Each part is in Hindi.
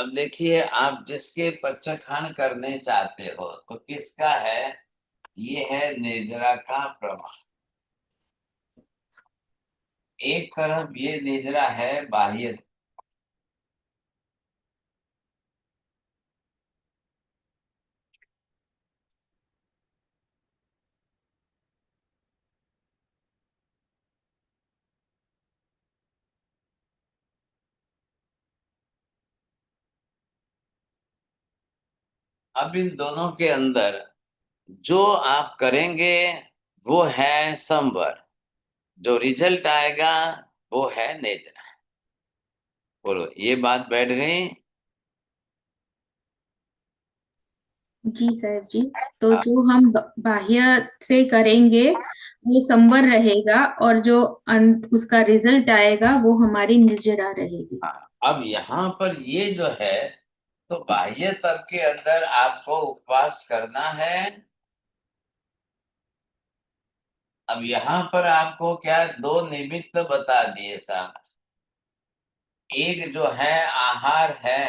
अब देखिए, आप जिसके पच्चखंड करने चाहते हो तो किसका है? ये है निजरा का प्रमाण। एक तरफ ये निजरा है बाह्य। अब इन दोनों के अंदर जो आप करेंगे वो है संवर। जो रिजल्ट आएगा वो है नेजरा। बोलो, ये बात बैठ गई? जी साहब जी। तो जो हम बाह्य से करेंगे वो संवर रहेगा, और जो अंत उसका रिजल्ट आएगा वो हमारी निर्जरा रहेगी। हाँ। अब यहाँ पर ये जो है, तो बाह्य तर्क के अंदर आपको उपवास करना है। अब यहाँ पर आपको क्या दो निमित्त बता दिए साहब। एक जो है आहार है।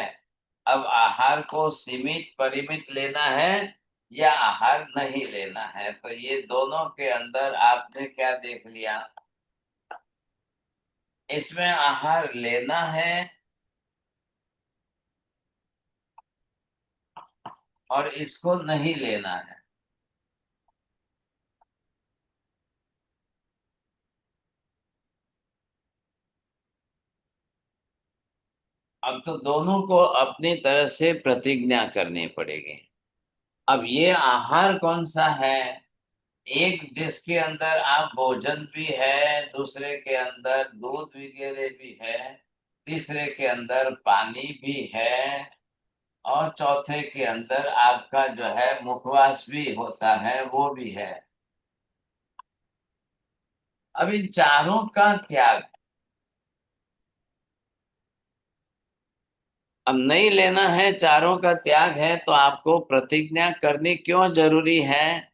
अब आहार को सीमित परिमित लेना है या आहार नहीं लेना है, तो ये दोनों के अंदर आपने क्या देख लिया? इसमें आहार लेना है और इसको नहीं लेना है। अब तो दोनों को अपनी तरह से प्रतिज्ञा करनी पड़ेगी। अब ये आहार कौन सा है? एक जिसके अंदर आप भोजन भी है, दूसरे के अंदर दूध वगैरह भी है, तीसरे के अंदर पानी भी है, और चौथे के अंदर आपका जो है मुखवास भी होता है, वो भी है। अब इन चारों का त्याग अब नहीं लेना है, चारों का त्याग है, तो आपको प्रतिज्ञा करनी क्यों जरूरी है?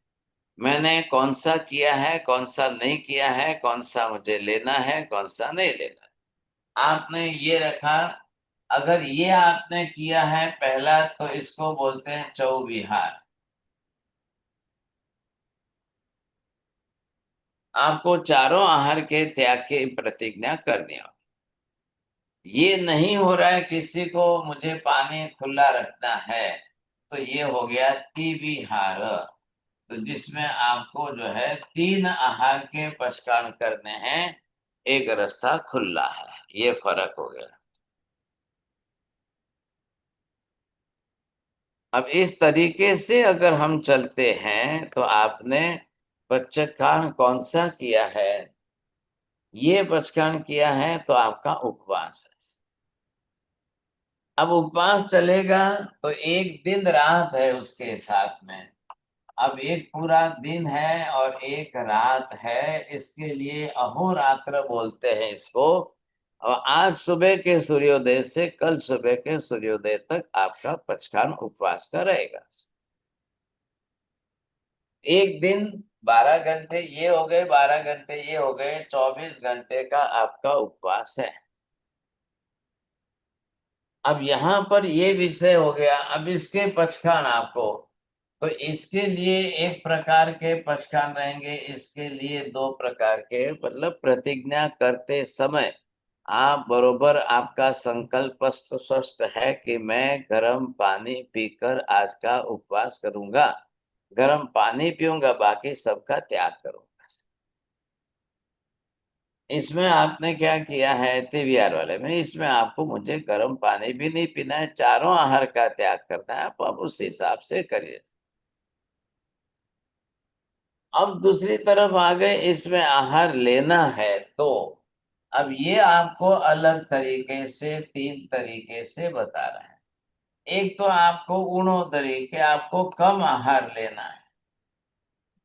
मैंने कौन सा किया है, कौन सा नहीं किया है, कौन सा मुझे लेना है, कौन सा नहीं लेना है। आपने ये रखा। अगर ये आपने किया है पहला, तो इसको बोलते हैं चौविहार। आपको चारों आहार के त्याग की प्रतिज्ञा करनी होगी। ये नहीं हो रहा है किसी को, मुझे पानी खुला रखना है, तो ये हो गया त्रिविहार। तो जिसमें आपको जो है तीन आहार के पचकान करने हैं, एक रास्ता खुला है। ये फर्क हो गया। अब इस तरीके से अगर हम चलते हैं तो आपने पचकान कौन सा किया है? ये पचकान किया है तो आपका उपवास है। अब उपवास चलेगा तो एक दिन रात है उसके साथ में। अब एक पूरा दिन है और एक रात है, इसके लिए अहोरात्र बोलते हैं इसको। और आज सुबह के सूर्योदय से कल सुबह के सूर्योदय तक आपका पचखान उपवास का रहेगा। एक दिन 12 घंटे ये हो गए, 12 घंटे ये हो गए, 24 घंटे का आपका उपवास है। अब यहाँ पर ये विषय हो गया। अब इसके पचखान आपको, तो इसके लिए एक प्रकार के पचखान रहेंगे, इसके लिए दो प्रकार के, मतलब प्रतिज्ञा करते समय आप बरोबर आपका संकल्प स्पष्ट है कि मैं गर्म पानी पीकर आज का उपवास करूंगा, गर्म पानी पीऊंगा, बाकी सबका त्याग करूंगा। इसमें आपने क्या किया है TVR वाले में? इसमें आपको मुझे गर्म पानी भी नहीं पीना है, चारों आहार का त्याग करना है। आप उस हिसाब से करिए। अब दूसरी तरफ आ गए, इसमें आहार लेना है तो अब ये आपको अलग तरीके से, तीन तरीके से बता रहा है। एक तो आपको उणो तरीके, आपको कम आहार लेना है।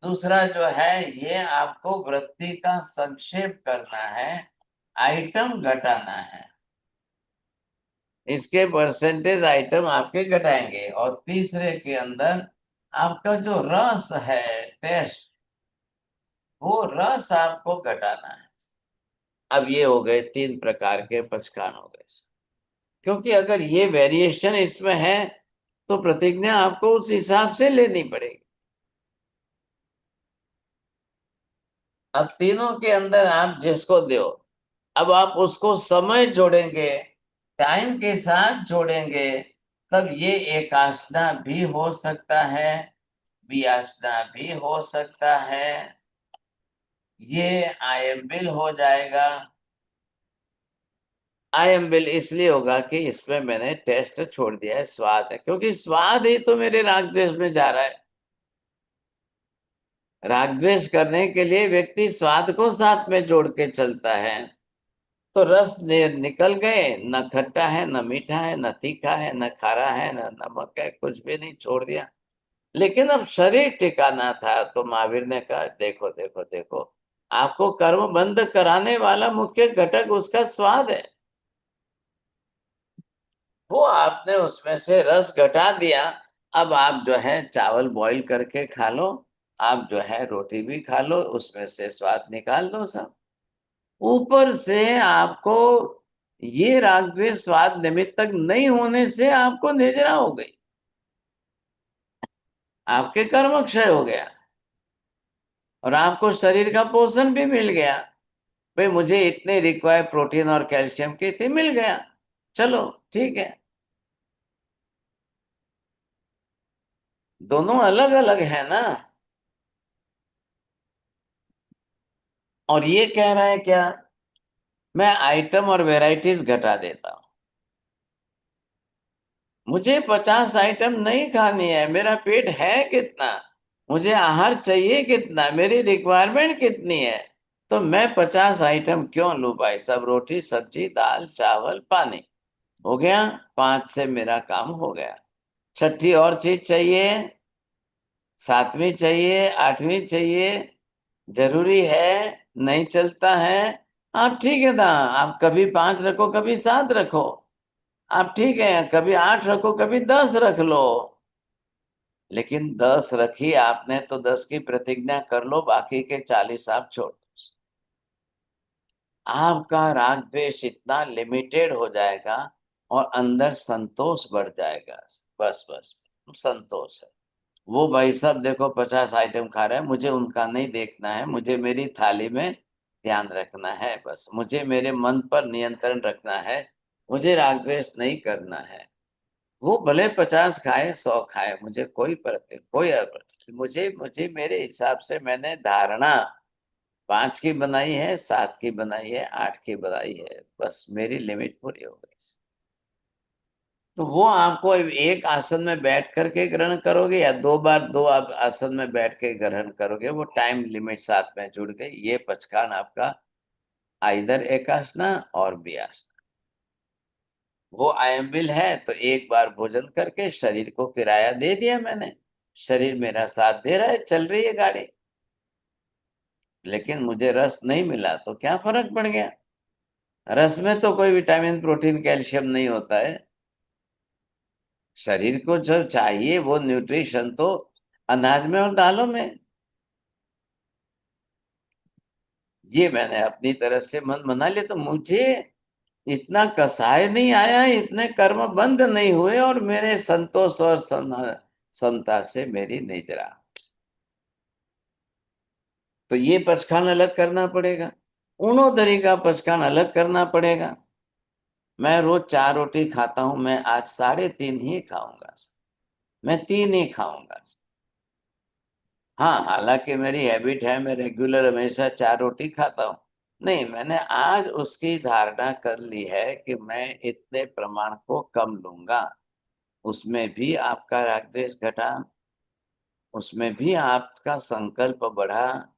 दूसरा जो है, ये आपको वृत्ति का संक्षेप करना है, आइटम घटाना है, इसके परसेंटेज आइटम आपके घटाएंगे। और तीसरे के अंदर आपका जो रस है, टेस्ट, वो रस आपको घटाना है। अब ये हो गए तीन प्रकार के पचकान हो गए। क्योंकि अगर ये वेरिएशन इसमें है तो प्रतिज्ञा आपको उस हिसाब से लेनी पड़ेगी। अब तीनों के अंदर आप जिसको दो, अब आप उसको समय जोड़ेंगे, टाइम के साथ जोड़ेंगे, तब ये एक आसना भी हो सकता है, वियासना भी हो सकता है, ये आयम्बिल हो जाएगा। आयम्बिल इसलिए होगा कि इसमें मैंने टेस्ट छोड़ दिया है, स्वाद है, क्योंकि स्वाद ही तो मेरे राग द्वेष में जा रहा है। राग द्वेष करने के लिए व्यक्ति स्वाद को साथ में जोड़ के चलता है। तो रस निकल गए, न खट्टा है न मीठा है न तीखा है न खारा है न नमक है, कुछ भी नहीं, छोड़ दिया। लेकिन अब शरीर टिकाना था तो महावीर ने कहा देखो देखो देखो, आपको कर्म बंद कराने वाला मुख्य घटक उसका स्वाद है। वो आपने उसमें से रस घटा दिया। अब आप जो है चावल बॉईल करके खा लो, आप जो है रोटी भी खा लो, उसमें से स्वाद निकाल दो सब। ऊपर से आपको ये राग द्वेष स्वाद निमित्त तक नहीं होने से आपको निद्रा हो गई, आपके कर्म क्षय हो गया, और आपको शरीर का पोषण भी मिल गया। भाई मुझे इतने रिक्वायर प्रोटीन और कैल्शियम के थे, मिल गया, चलो ठीक है। दोनों अलग अलग है ना। और ये कह रहा है क्या, मैं आइटम और वैरायटीज घटा देता हूं, मुझे 50 आइटम नहीं खानी है, मेरा पेट है कितना, मुझे आहार चाहिए कितना, मेरी रिक्वायरमेंट कितनी है, तो मैं 50 आइटम क्यों लूं भाई, सब रोटी सब्जी दाल चावल पानी, हो गया, 5 से मेरा काम हो गया। छठी और चीज चाहिए, 7वीं चाहिए, 8वीं चाहिए, जरूरी है, नहीं चलता है। आप ठीक है ना, आप कभी 5 रखो कभी 7 रखो, आप ठीक है, कभी 8 रखो कभी 10 रख लो, लेकिन 10 रखी आपने तो 10 की प्रतिज्ञा कर लो, बाकी के 40 आप छोड़ दो। आपका राग द्वेष इतना लिमिटेड हो जाएगा और अंदर संतोष बढ़ जाएगा। बस बस, संतोष है। वो भाई साहब देखो 50 आइटम खा रहे हैं, मुझे उनका नहीं देखना है, मुझे मेरी थाली में ध्यान रखना है, बस मुझे मेरे मन पर नियंत्रण रखना है, मुझे राग द्वेष नहीं करना है। वो भले 50 खाए 100 खाए, मुझे कोई फर्क नहीं, कोई फर्क नहीं। मुझे मुझे मेरे हिसाब से मैंने धारणा 5 की बनाई है, 7 की बनाई है, 8 की बनाई है, बस मेरी लिमिट पूरी हो गई। तो वो आपको एक आसन में बैठ करके ग्रहण करोगे या 2 बार 2 आप आसन में बैठ के ग्रहण करोगे, वो टाइम लिमिट साथ में जुड़ गई। ये पचकान आपका आइदर एक आसना और बी आसना। वो आयम्बिल है तो एक बार भोजन करके शरीर को किराया दे दिया मैंने, शरीर मेरा साथ दे रहा है, चल रही है गाड़ी। लेकिन मुझे रस नहीं मिला तो क्या फर्क पड़ गया, रस में तो कोई विटामिन प्रोटीन कैल्शियम नहीं होता है। शरीर को जो चाहिए वो न्यूट्रिशन तो अनाज में और दालों में। ये मैंने अपनी तरफ से मन बना लिया, तो मुझे इतना कसाय नहीं आया, इतने कर्म बंद नहीं हुए, और मेरे संतोष और समता से मेरी निद्रा। तो ये पचखान अलग करना पड़ेगा, उनोदरी का पचखान अलग करना पड़ेगा। मैं रोज 4 रोटी खाता हूं, मैं आज 3.5 ही खाऊंगा, मैं 3 ही खाऊंगा। हाँ, हालांकि मेरी हैबिट है, मैं रेगुलर हमेशा 4 रोटी खाता हूँ। नहीं, मैंने आज उसकी धारणा कर ली है कि मैं इतने प्रमाण को कम लूंगा। उसमें भी आपका राग द्वेष घटा, उसमें भी आपका संकल्प बढ़ा,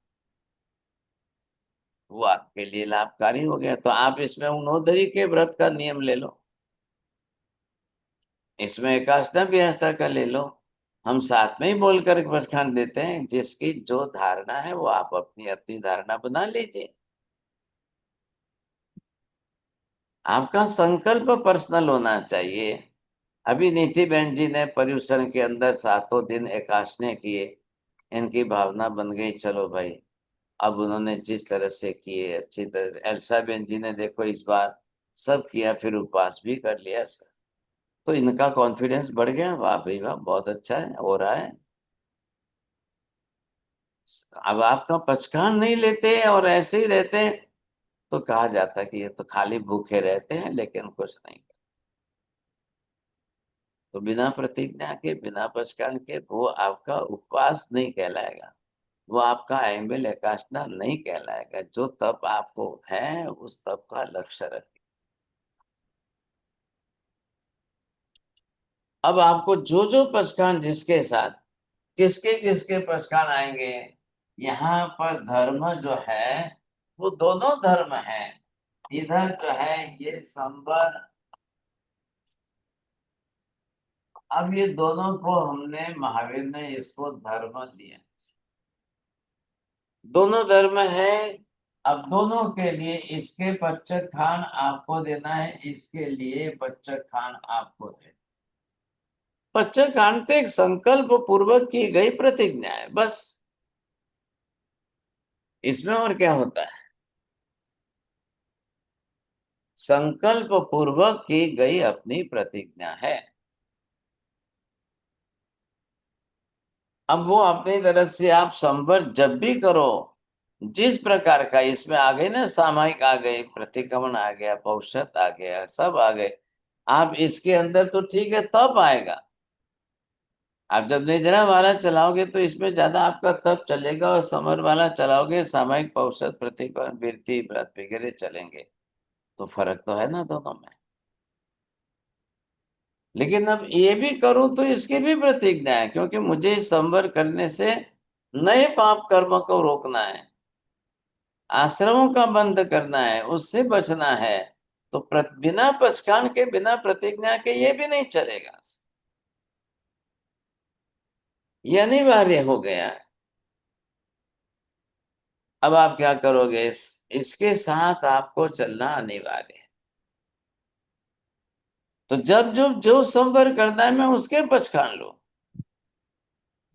वो आपके लिए लाभकारी हो गया। तो आप इसमें उनोदरी के व्रत का नियम ले लो, इसमें एकाष्टा विष्टा का ले लो। हम साथ में ही बोल कर प्रखान देते हैं, जिसकी जो धारणा है वो आप अपनी अपनी धारणा बना लीजिए। आपका संकल्प पर्सनल होना चाहिए। अभी नीति बहन जी ने पर्यूषण के अंदर 7 दिन एकाशने किए, इनकी भावना बन गई, चलो भाई। अब उन्होंने जिस तरह से किए अच्छी तरह, एल्सा बहन जी ने देखो इस बार सब किया, फिर उपवास भी कर लिया सब। तो इनका कॉन्फिडेंस बढ़ गया, वाह भाई वाह, बहुत अच्छा है, हो रहा है। अब आपका पचकान नहीं लेते और ऐसे ही रहते हैं, तो कहा जाता है कि ये तो खाली भूखे रहते हैं लेकिन कुछ नहीं। तो बिना प्रतिज्ञा के, बिना पचकान के वो आपका उपवास नहीं कहलाएगा, वो आपका एम्बिल एकाष्ठा नहीं कहलाएगा। जो तप आपको है उस तप का लक्ष्य रखिए। अब आपको जो जो पचकान जिसके साथ, किसके किसके पचकान आएंगे, यहाँ पर धर्म जो है वो दोनों धर्म है। इधर जो है ये संवर, अब ये दोनों को हमने, महावीर ने इसको धर्म दिया, दोनों धर्म है। अब दोनों के लिए इसके पच्चक खान आपको देना है, इसके लिए पच्चक खान आपको देना। पच्चक खान तो एक संकल्प पूर्वक की गई प्रतिज्ञा है बस, इसमें और क्या होता है। संकल्प पूर्वक की गई अपनी प्रतिज्ञा है। अब वो अपनी तरफ से आप संवर जब भी करो, जिस प्रकार का इसमें आ गए ना, सामायिक आ गए, प्रतिक्रमण आ गया, पौषत आ गया, सब आ गए, आप इसके अंदर तो ठीक है तब आएगा। आप जब निर्जरा वाला चलाओगे तो इसमें ज्यादा आपका तप चलेगा, और समर वाला चलाओगे सामायिक पौषत प्रतिक्रमण वृत्ति व्रत वगैरह चलेंगे। तो फर्क तो है ना दोनों में। लेकिन अब ये भी करूं तो इसकी भी प्रतिज्ञा है, क्योंकि मुझे इस संवर करने से नए पाप कर्म को रोकना है, आश्रमों का बंद करना है, उससे बचना है। तो बिना पचकान के, बिना प्रतिज्ञा के ये भी नहीं चलेगा, ये अनिवार्य हो गया है। अब आप क्या करोगे, इसके साथ आपको चलना अनिवार्य है। तो जब जो जो संवर करना है मैं उसके पचकान लो,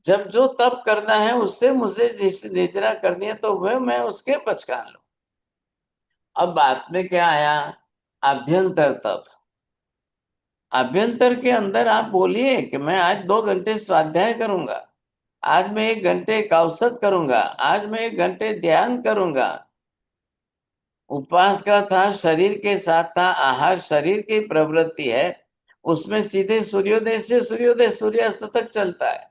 जब जो तप करना है उससे मुझे जिस निद्रा करनी है तो वह मैं उसके पचकान लो। अब बात में क्या आया, अभ्यंतर तप। अभ्यंतर के अंदर आप बोलिए कि मैं आज 2 घंटे स्वाध्याय करूंगा, आज मैं 1 घंटे कौसत करूंगा, आज मैं 1 घंटे ध्यान करूंगा। उपवास का था, शरीर के साथ था, आहार शरीर की प्रवृत्ति है, उसमें सीधे सूर्योदय से सूर्योदय सूर्यास्त तक चलता है।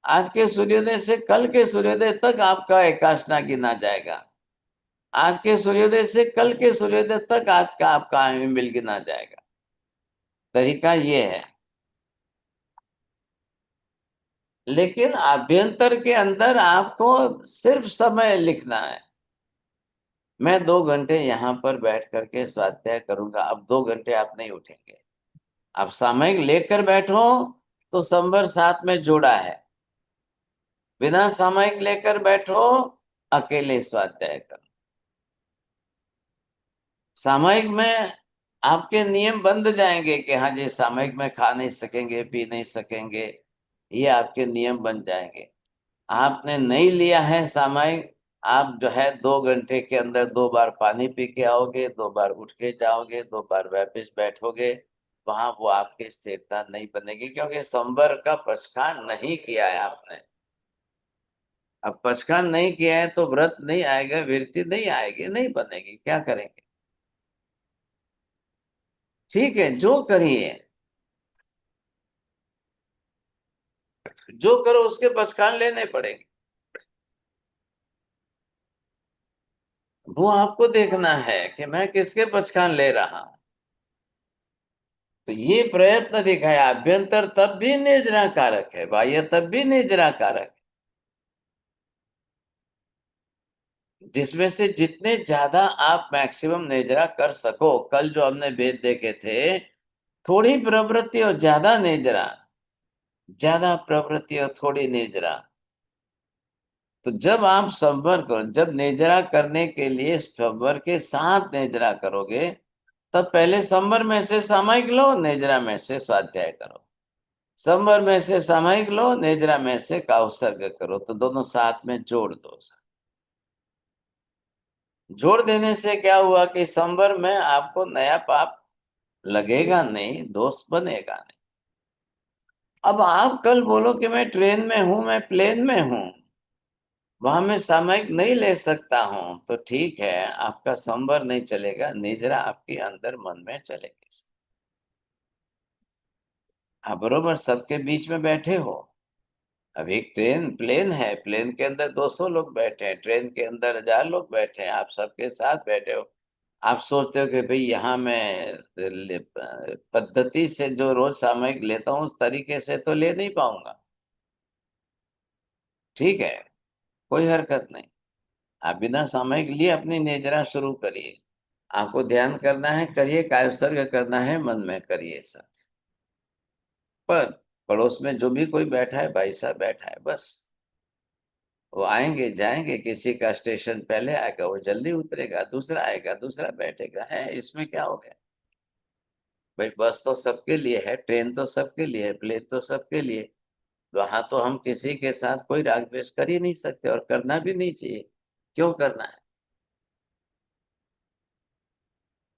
आज के सूर्योदय से कल के सूर्योदय तक आपका एकाशना गिना जाएगा, आज के सूर्योदय से कल के सूर्योदय तक आज का आपका मिल गिना जाएगा। तरीका ये है। लेकिन अभ्यंतर के अंदर आपको सिर्फ समय लिखना है, मैं 2 घंटे यहाँ पर बैठ करके स्वाध्याय करूंगा। अब 2 घंटे आप नहीं उठेंगे, आप सामयिक लेकर बैठो तो संवर साथ में जोड़ा है, बिना सामयिक लेकर बैठो अकेले स्वाध्याय करो। सामयिक में आपके नियम बंध जाएंगे कि हाँ जी सामयिक में खा नहीं सकेंगे, पी नहीं सकेंगे, ये आपके नियम बन जाएंगे। आपने नहीं लिया है सामयिक, आप जो है 2 घंटे के अंदर 2 बार पानी पी के आओगे, 2 बार उठ के जाओगे, 2 बार वापिस बैठोगे, वहां वो आपकी स्थिरता नहीं बनेगी, क्योंकि संवर का पचकान नहीं किया है आपने। अब पचकान नहीं किया है तो व्रत नहीं आएगा, वृत्ति नहीं आएगी, नहीं बनेगी, क्या करेंगे। ठीक है, जो करिए, जो करो उसके पचकान लेने पड़ेंगे, वो आपको देखना है कि मैं किसके पचकान ले रहा हूं। तो ये प्रयत्न दिखाया, अभ्यंतर तब भी निर्जरा कारक है, बाह्य तब भी निर्जरा कारक है, जिसमें से जितने ज्यादा आप मैक्सिमम निर्जरा कर सको। कल जो हमने वेद देखे थे, थोड़ी प्रवृत्ति और ज्यादा निर्जरा, ज्यादा प्रवृत्ति और थोड़ी निर्जरा। तो जब आप संवर करो, जब निर्जरा करने के लिए संवर के साथ निर्जरा करोगे, तब पहले संवर में से सामयिक लो, निर्जरा में से स्वाध्याय करो, संवर में से सामयिक लो, निर्जरा में से काउत्सर्ग करो, तो दोनों साथ में जोड़ दो। जोड़ देने से क्या हुआ कि संवर में आपको नया पाप लगेगा नहीं, दोष बनेगा नहीं। अब आप कल बोलो कि मैं ट्रेन में हूं, मैं प्लेन में हूं, वहां मैं सामयिक नहीं ले सकता हूं, तो ठीक है, आपका संवर नहीं चलेगा, निजरा आपके अंदर मन में चलेगी। आप बरोबर सबके बीच में बैठे हो। अब एक प्लेन है, प्लेन के अंदर 200 लोग बैठे हैं, ट्रेन के अंदर 1000 लोग बैठे हैं, आप सबके साथ बैठे हो। आप सोचते हो कि भाई यहाँ मैं पद्धति से जो रोज सामयिक लेता हूँ उस तरीके से तो ले नहीं पाऊंगा। ठीक है, कोई हरकत नहीं। आप बिना सामयिक लिए अपनी नेजरा शुरू करिए। आपको ध्यान करना है, करिए, कायसर्ग करना है, मन में करिए सब। पर पड़ोस में जो भी कोई बैठा है, भाई साहब बैठा है, बस वो आएंगे जाएंगे, किसी का स्टेशन पहले आएगा वो जल्दी उतरेगा, दूसरा आएगा, दूसरा बैठेगा, है इसमें क्या हो गया? भाई बस तो सबके लिए है, ट्रेन तो सबके लिए है, प्लेन तो सबके लिए। वहां तो हम किसी के साथ कोई राग द्वेष कर ही नहीं सकते, और करना भी नहीं चाहिए। क्यों करना है?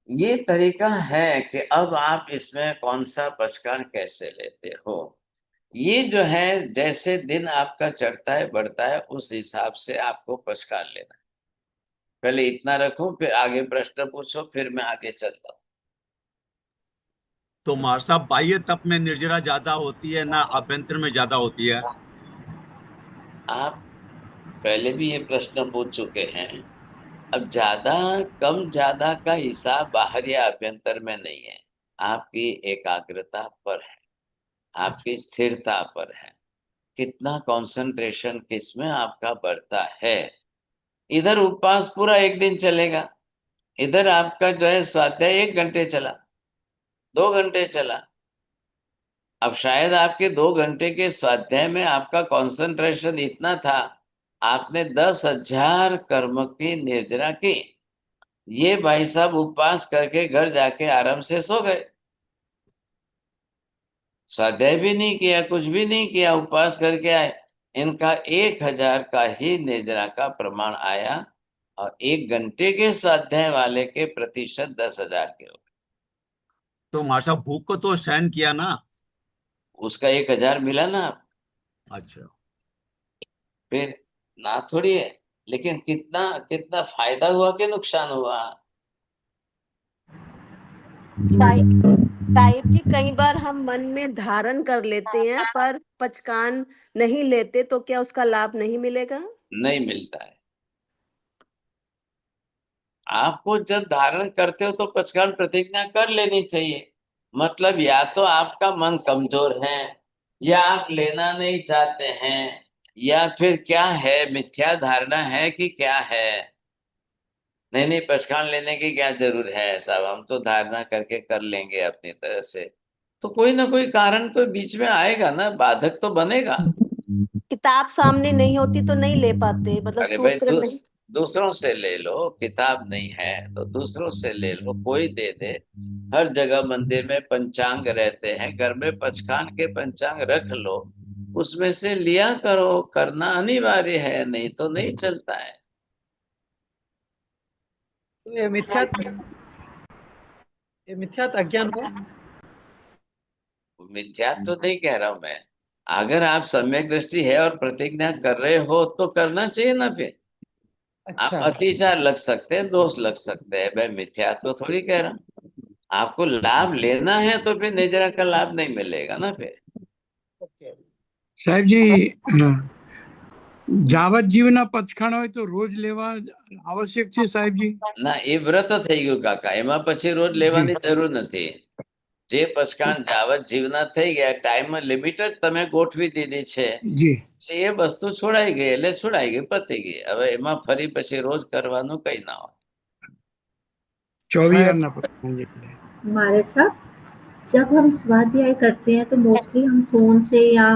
ये तरीका है कि अब आप इसमें कौन सा पचकान कैसे लेते हो। ये जो है, जैसे दिन आपका चढ़ता है बढ़ता है, उस हिसाब से आपको पचकान लेना है। पहले इतना रखूं, फिर आगे प्रश्न पूछो, फिर मैं आगे चलता हूँ। तो महाराज साहब, बाह्य तप में निर्जरा ज्यादा होती है ना अभ्यंतर में ज्यादा होती है? आप पहले भी ये प्रश्न पूछ चुके हैं। अब ज्यादा कम ज्यादा का हिसाब बाहर या अभ्यंतर में नहीं है, आपकी एकाग्रता पर है, अच्छा। आपकी स्थिरता पर है, कितना कंसंट्रेशन किस में आपका बढ़ता है। इधर उपवास पूरा एक दिन चलेगा, इधर आपका जो है स्वाध्याय 1 घंटे चला, 2 घंटे चला। अब शायद आपके 2 घंटे के स्वाध्याय में आपका कंसंट्रेशन इतना था, आपने 10,000 कर्म की निर्जरा की। ये भाई साहब उपवास करके घर जाके आराम से सो गए, स्वाध्याय भी नहीं किया, कुछ भी नहीं किया, उपवास करके आए। इनका 1,000 का ही निर्जरा का प्रमाण आया, और 1 घंटे के स्वाध्याय वाले के प्रतिशत 10,000 के हो गए। तो महाराज साहब, भूख को तो सहन किया ना? उसका 1,000 मिला ना। अच्छा। फिर ना थोड़ी है, लेकिन कितना कितना फायदा हुआ कि नुकसान हुआ? साहिब जी, कई बार हम मन में धारण कर लेते हैं पर पचकान नहीं लेते, तो क्या उसका लाभ नहीं मिलेगा? नहीं मिलता है। आपको जब धारण करते हो तो पचकान प्रतिज्ञा कर लेनी चाहिए। मतलब या तो आपका मन कमजोर है, या आप लेना नहीं चाहते हैं, या फिर क्या है, मिथ्या धारणा है कि क्या है। नहीं नहीं, पचकान लेने की क्या जरूरत है साहब, हम तो धारणा करके कर लेंगे अपनी तरह से। तो कोई ना कोई कारण तो बीच में आएगा ना, बाधक तो बनेगा। किताब सामने नहीं होती तो नहीं ले पाते, मतलब अरे भाई, सूत्र नहीं। दूसरों से ले लो, किताब नहीं है तो दूसरों से ले लो, कोई दे दे। हर जगह मंदिर में पंचांग रहते हैं, घर में पचखान के पंचांग रख लो, उसमें से लिया करो, करना अनिवार्य है, नहीं तो नहीं चलता है। तो ये मिथ्यात अज्ञान हुआ। मिथ्यात्व तो नहीं कह रहा हूं मैं। अगर आप सम्यक दृष्टि है और प्रतिज्ञा कर रहे हो तो करना चाहिए ना। फिर आप अच्छा। अतिचार लग सकते हैं, दोष लग सकते हैं, मैं मिथ्यात्व तो थोड़ी कह रहा हूँ। आपको लाभ लेना है तो फिर निजरा का लाभ नहीं मिलेगा ना फिर। ओके। સાહેબ જી જાવત જીવના પચખાણ હોય તો રોજ લેવા આવશ્યક છે સાહેબજી? ના, એ વ્રત થઈ ગયું કાકા, એમાં પછી રોજ જી લેવાની જરૂર નથી। જે પચકાણ જાવત જીવના થઈ ગયા, ટાઈમ લિમિટ જ તમે ગોઠવી દીધી છે, જી એ વસ્તુ છોડાઈ ગઈ એટલે છોડાઈ ગઈ, પતી ગઈ। હવે એમાં ફરી પછી રોજ કરવાનું કઈ ના હોય। 24 ના પચખાણ જેટલે हमारे साथ जब हम स्वाध्याय करते हैं तो मोस्टली हम फोन से या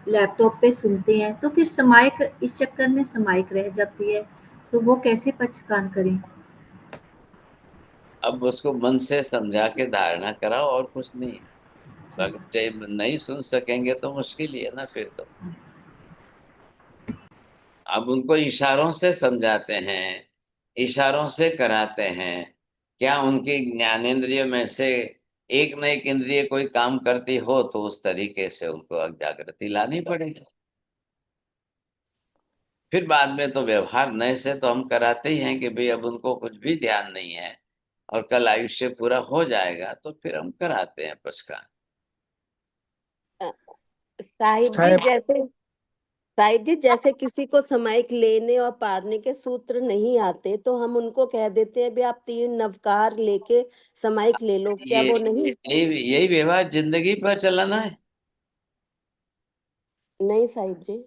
लैपटॉप पे सुनते हैं, तो फिर समायक इस चक्कर में समायक रह जाती है, तो वो कैसे पचकान करें? अब उसको मन से समझा के धारणा कराओ, और कुछ नहीं है। तो अगर नहीं सुन सकेंगे तो मुश्किल ही है ना फिर तो। अब उनको इशारों से समझाते हैं, इशारों से कराते हैं। क्या उनकी ज्ञानेंद्रिय में से एक न एक इंद्रिय कोई काम करती हो तो उस तरीके से उनको जागृति लानी पड़ेगी। फिर बाद में तो व्यवहार नए से तो हम कराते ही हैं कि भाई अब उनको कुछ भी ध्यान नहीं है और कल आयुष्य पूरा हो जाएगा, तो फिर हम कराते हैं पचकान। साहिब जी साहब जैसे साहिब जी जैसे किसी को समाइक लेने और पारने के सूत्र नहीं आते तो हम उनको कह देते हैं भी आप 3 नवकार लेके समाइक ले लो, क्या ये वो नहीं? यही व्यवहार जिंदगी भर चलाना है। नहीं साहिब जी।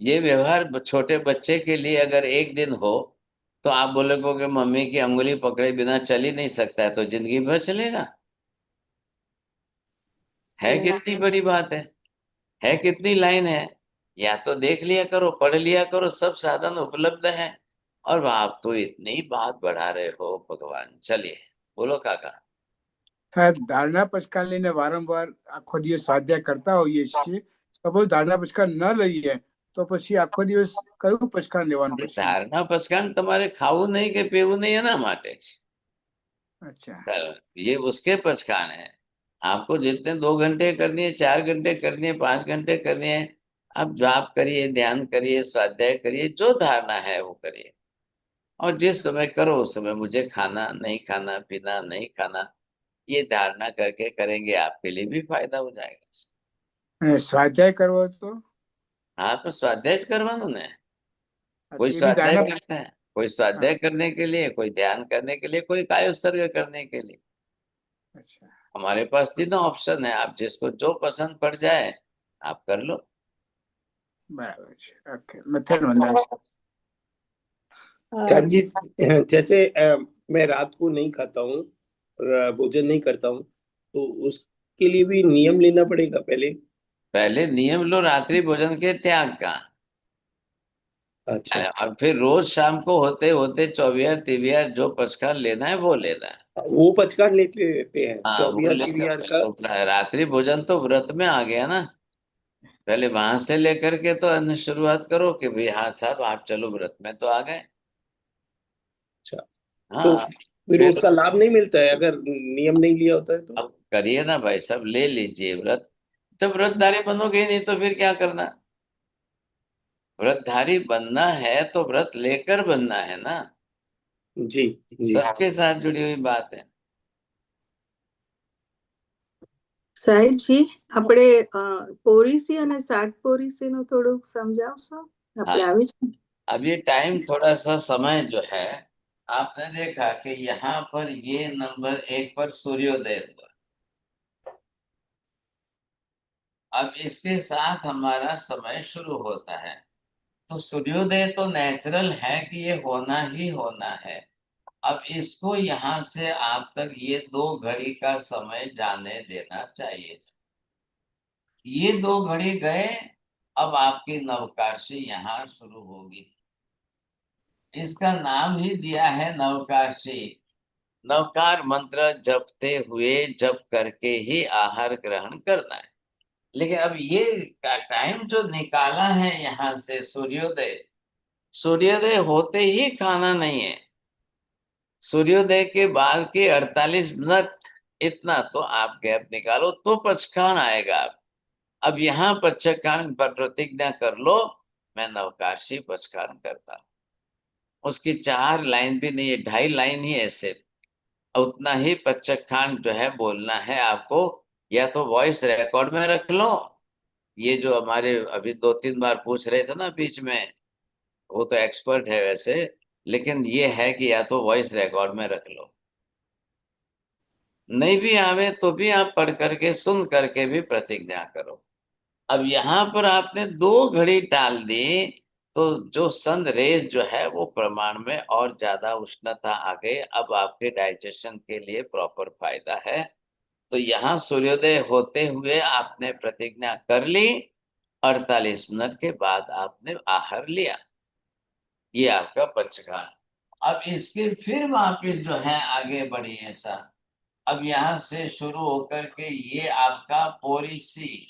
ये व्यवहार छोटे बच्चे के लिए अगर एक दिन हो तो आप बोलोगे कि मम्मी की अंगुली पकड़े बिना चल ही नहीं सकता है, तो जिंदगी भर चलेगा? है नहीं कितनी बड़ी बात है कितनी लाइन है। या तो देख लिया करो, पढ़ लिया करो, सब साधन उपलब्ध है। और आप तो इतनी बात बढ़ा रहे हो भगवान। चलिए बोलो काका। સાહેબ ધારણા પચકાન લઈને વારંવાર આખો દિવસ સ્વાધ્યાય કરતા હોઈએ છીએ. સપોઝ ધારણા પચકાન ન લઈએ તો પછી આખો દિવસ કયું પચકાન લેવાનું પછી? ધારણા પચકાન તમારે ખાવું નહીં કે પીવું નહીં એના માટે છે। અચ્છા, ये उसके पचकान है। आपको जितने 2 घंटे करनी है, 4 घंटे करनी है, 5 घंटे करनी है, आप जाप करिए, ध्यान करिए, स्वाध्याय करिए, जो धारणा है वो करिए। और जिस समय करो उस समय मुझे खाना नहीं खाना, पीना नहीं खाना, ये धारणा करके करेंगे आपके लिए भी फायदा हो जाएगा। અને સ્વાધ્યાય કરવો તો हाँ तो स्वाध्याय ज करवानो ने। कोई તે બી स्वाध्याय ધારણા? करता है, कोई हाँ, स्वाध्याय करने के लिए, कोई ध्यान करने के लिए, कोई कायोत्सर्ग करने के लिए। અચ્છા, हमारे पास तीनों ऑप्शन है, आप जिसको जो पसंद पड़ जाए आप कर लो। બરાબર છે. ઓકે, મથેર વંદાય. साहब जी, जैसे मैं रात को नहीं खाता हूँ और भोजन नहीं करता हूँ, तो उसके लिए भी नियम लेना पड़ेगा पहले? पहले नियम लो रात्रि भोजन के त्याग का। अच्छा, और फिर रोज शाम को होते होते चौबिहार तिबिहार जो पचकान लेना है वो लेना है। वो पचकान लेते लेते हैं हाँ वो 24 लेकर TVR का? रात्रि भोजन तो व्रत में आ गया ना। पहले वहां से लेकर के तो शुरुआत करो कि भाई हाँ साहब आप चलो व्रत में तो आ गए। अच्छा, तो हाँ फिर फिर उसका लाभ नहीं मिलता है अगर नियम नहीं लिया होता है तो? अब करिए ना भाई साहब, ले लीजिए व्रत। तो व्रतधारी बनोगे ही नहीं तो फिर क्या करना। व्रतधारी बनना है तो व्रत लेकर बनना है ना। जी जी। सबके साथ जुड़ी हुई बात है। સાહેબજી આપણે પોરીસી અને શાક પોરીસી નું થોડુંક સમજાવશો? આપણે हाँ આવી છે? अब ये टाइम थोड़ा सा समय जो है, आपने देखा कि यहाँ पर ये नंबर 1 पर सूर्योदय हुआ। अब इसके साथ हमारा समय शुरू होता है। तो सूर्योदय तो नेचुरल है कि ये होना ही होना है। अब इसको यहाँ से आप तक ये 2 घड़ी का समय जाने देना चाहिए। ये 2 घड़ी गए, अब आपकी नवकाशी यहाँ शुरू होगी। इसका नाम ही दिया है नवकाशी। नवकार मंत्र जपते हुए जप करके ही आहार ग्रहण करना है। लेकिन अब ये टाइम जो निकाला है यहाँ से सूर्योदय, सूर्योदय होते ही खाना नहीं है। सूर्योदय के बाद के 48 मिनट इतना तो आप गैप निकालो तो पचखान आएगा। अब यहाँ पचखान पर प्रतिज्ञा कर लो, मैं नवकाशी पचखान करता हूँ। उसकी 4 लाइन भी नहीं है, 2.5 लाइन ही ऐसे उतना ही पचखान जो है बोलना है आपको। या तो वॉइस रिकॉर्ड में रख लो, ये जो हमारे अभी 2-3 बार पूछ रहे थे ना बीच में, वो तो एक्सपर्ट है वैसे, लेकिन ये है कि या तो वॉइस रिकॉर्ड में रख लो, नहीं भी आवे तो भी आप पढ़ करके सुन करके भी प्रतिज्ञा करो। अब यहाँ पर आपने 2 घड़ी डाल दी तो जो सन रेज जो है वो प्रमाण में और ज्यादा उष्णता आ गई। अब आपके डाइजेशन के लिए प्रॉपर फायदा है। तो यहाँ सूर्योदय होते हुए आपने प्रतिज्ञा कर ली, 48 मिनट के बाद आपने आहार लिया, ये आपका पचखान। अब इसके फिर वापिस जो है आगे बढ़ी ऐसा। अब यहाँ से शुरू होकर के ये आपका पोरीसी।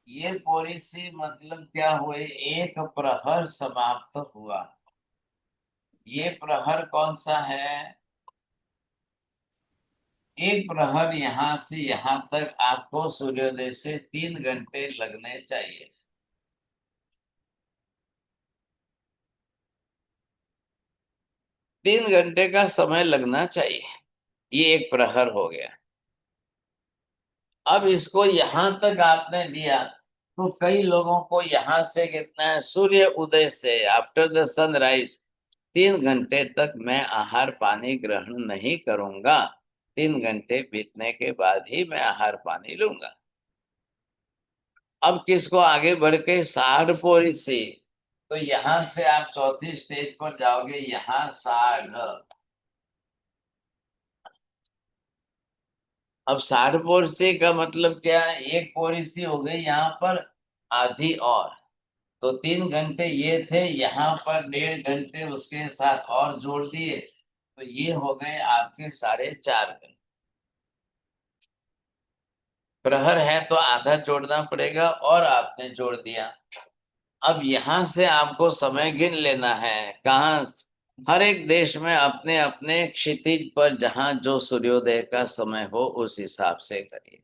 ये पोरीसी मतलब क्या हुए, एक प्रहर समाप्त हुआ। ये प्रहर कौन सा है? एक प्रहर यहां से यहां तक आपको सूर्योदय से 3 घंटे लगने चाहिए। तीन घंटे का समय लगना चाहिए। ये एक प्रहर हो गया। अब इसको यहां तक आपने दिया तो कई लोगों को यहां से कितना है, सूर्य उदय से आफ्टर द सनराइज 3 घंटे तक मैं आहार पानी ग्रहण नहीं करूंगा, 3 घंटे बीतने के बाद ही मैं आहार पानी लूंगा। अब किसको आगे बढ़ के साढ़ पोरी से, तो यहां से आप चौथी स्टेज पर जाओगे, यहाँ साढ़। अब साढ़ पोरसी का मतलब क्या है? एक पोरसी हो गई यहाँ पर आधी, और तो 3 घंटे ये थे, यहाँ पर 1.5 घंटे उसके साथ और जोड़ दिए, तो ये हो गए आपके 4.5 घंटे। प्रहर है तो आधा जोड़ना पड़ेगा, और आपने जोड़ दिया। अब यहां से आपको समय गिन लेना है। कहाँ? हर एक देश में अपने अपने क्षितिज पर जहां जो सूर्योदय का समय हो उस हिसाब से करिए।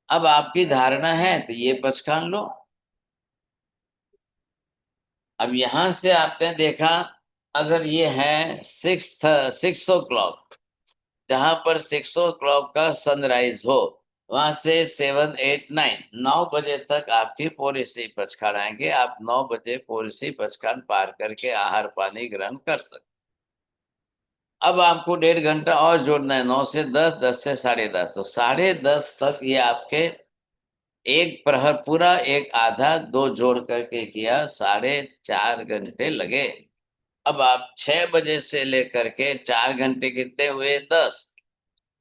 अब आपकी धारणा है तो ये पचकान लो। अब यहां से आपने देखा, अगर ये है 6 o'clock, जहां पर 6 o'clock का सनराइज हो, वहां से 7, 8, 9 बजे तक आपकी पॉलिसी पचखान आएंगे। आप 9 बजे पॉलिसी पचखान पार करके आहार पानी ग्रहण कर सकते। अब आपको 1.5 घंटा और जोड़ना है, 9 से 10, 10 से 10:30, तो 10:30 तक ये आपके एक प्रहर पूरा, एक आधा, 2 जोड़ करके किया, 4.5 घंटे लगे। अब आप 6 बजे से लेकर के 4 घंटे कितने हुए? 10,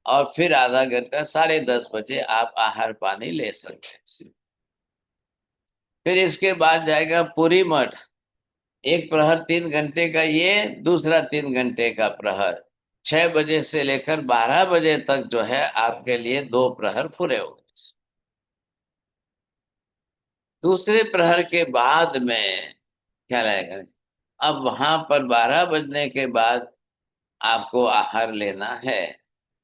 और फिर आधा घंटा 10:30 बजे आप आहार पानी ले सकते हैं। फिर इसके बाद जाएगा पूरी मठ, एक प्रहर 3 घंटे का, ये दूसरा 3 घंटे का प्रहर। 6 बजे से लेकर 12 बजे तक जो है आपके लिए 2 प्रहर पूरे हो गए। दूसरे प्रहर के बाद में क्या लगेगा? अब वहां पर 12 बजने के बाद आपको आहार लेना है।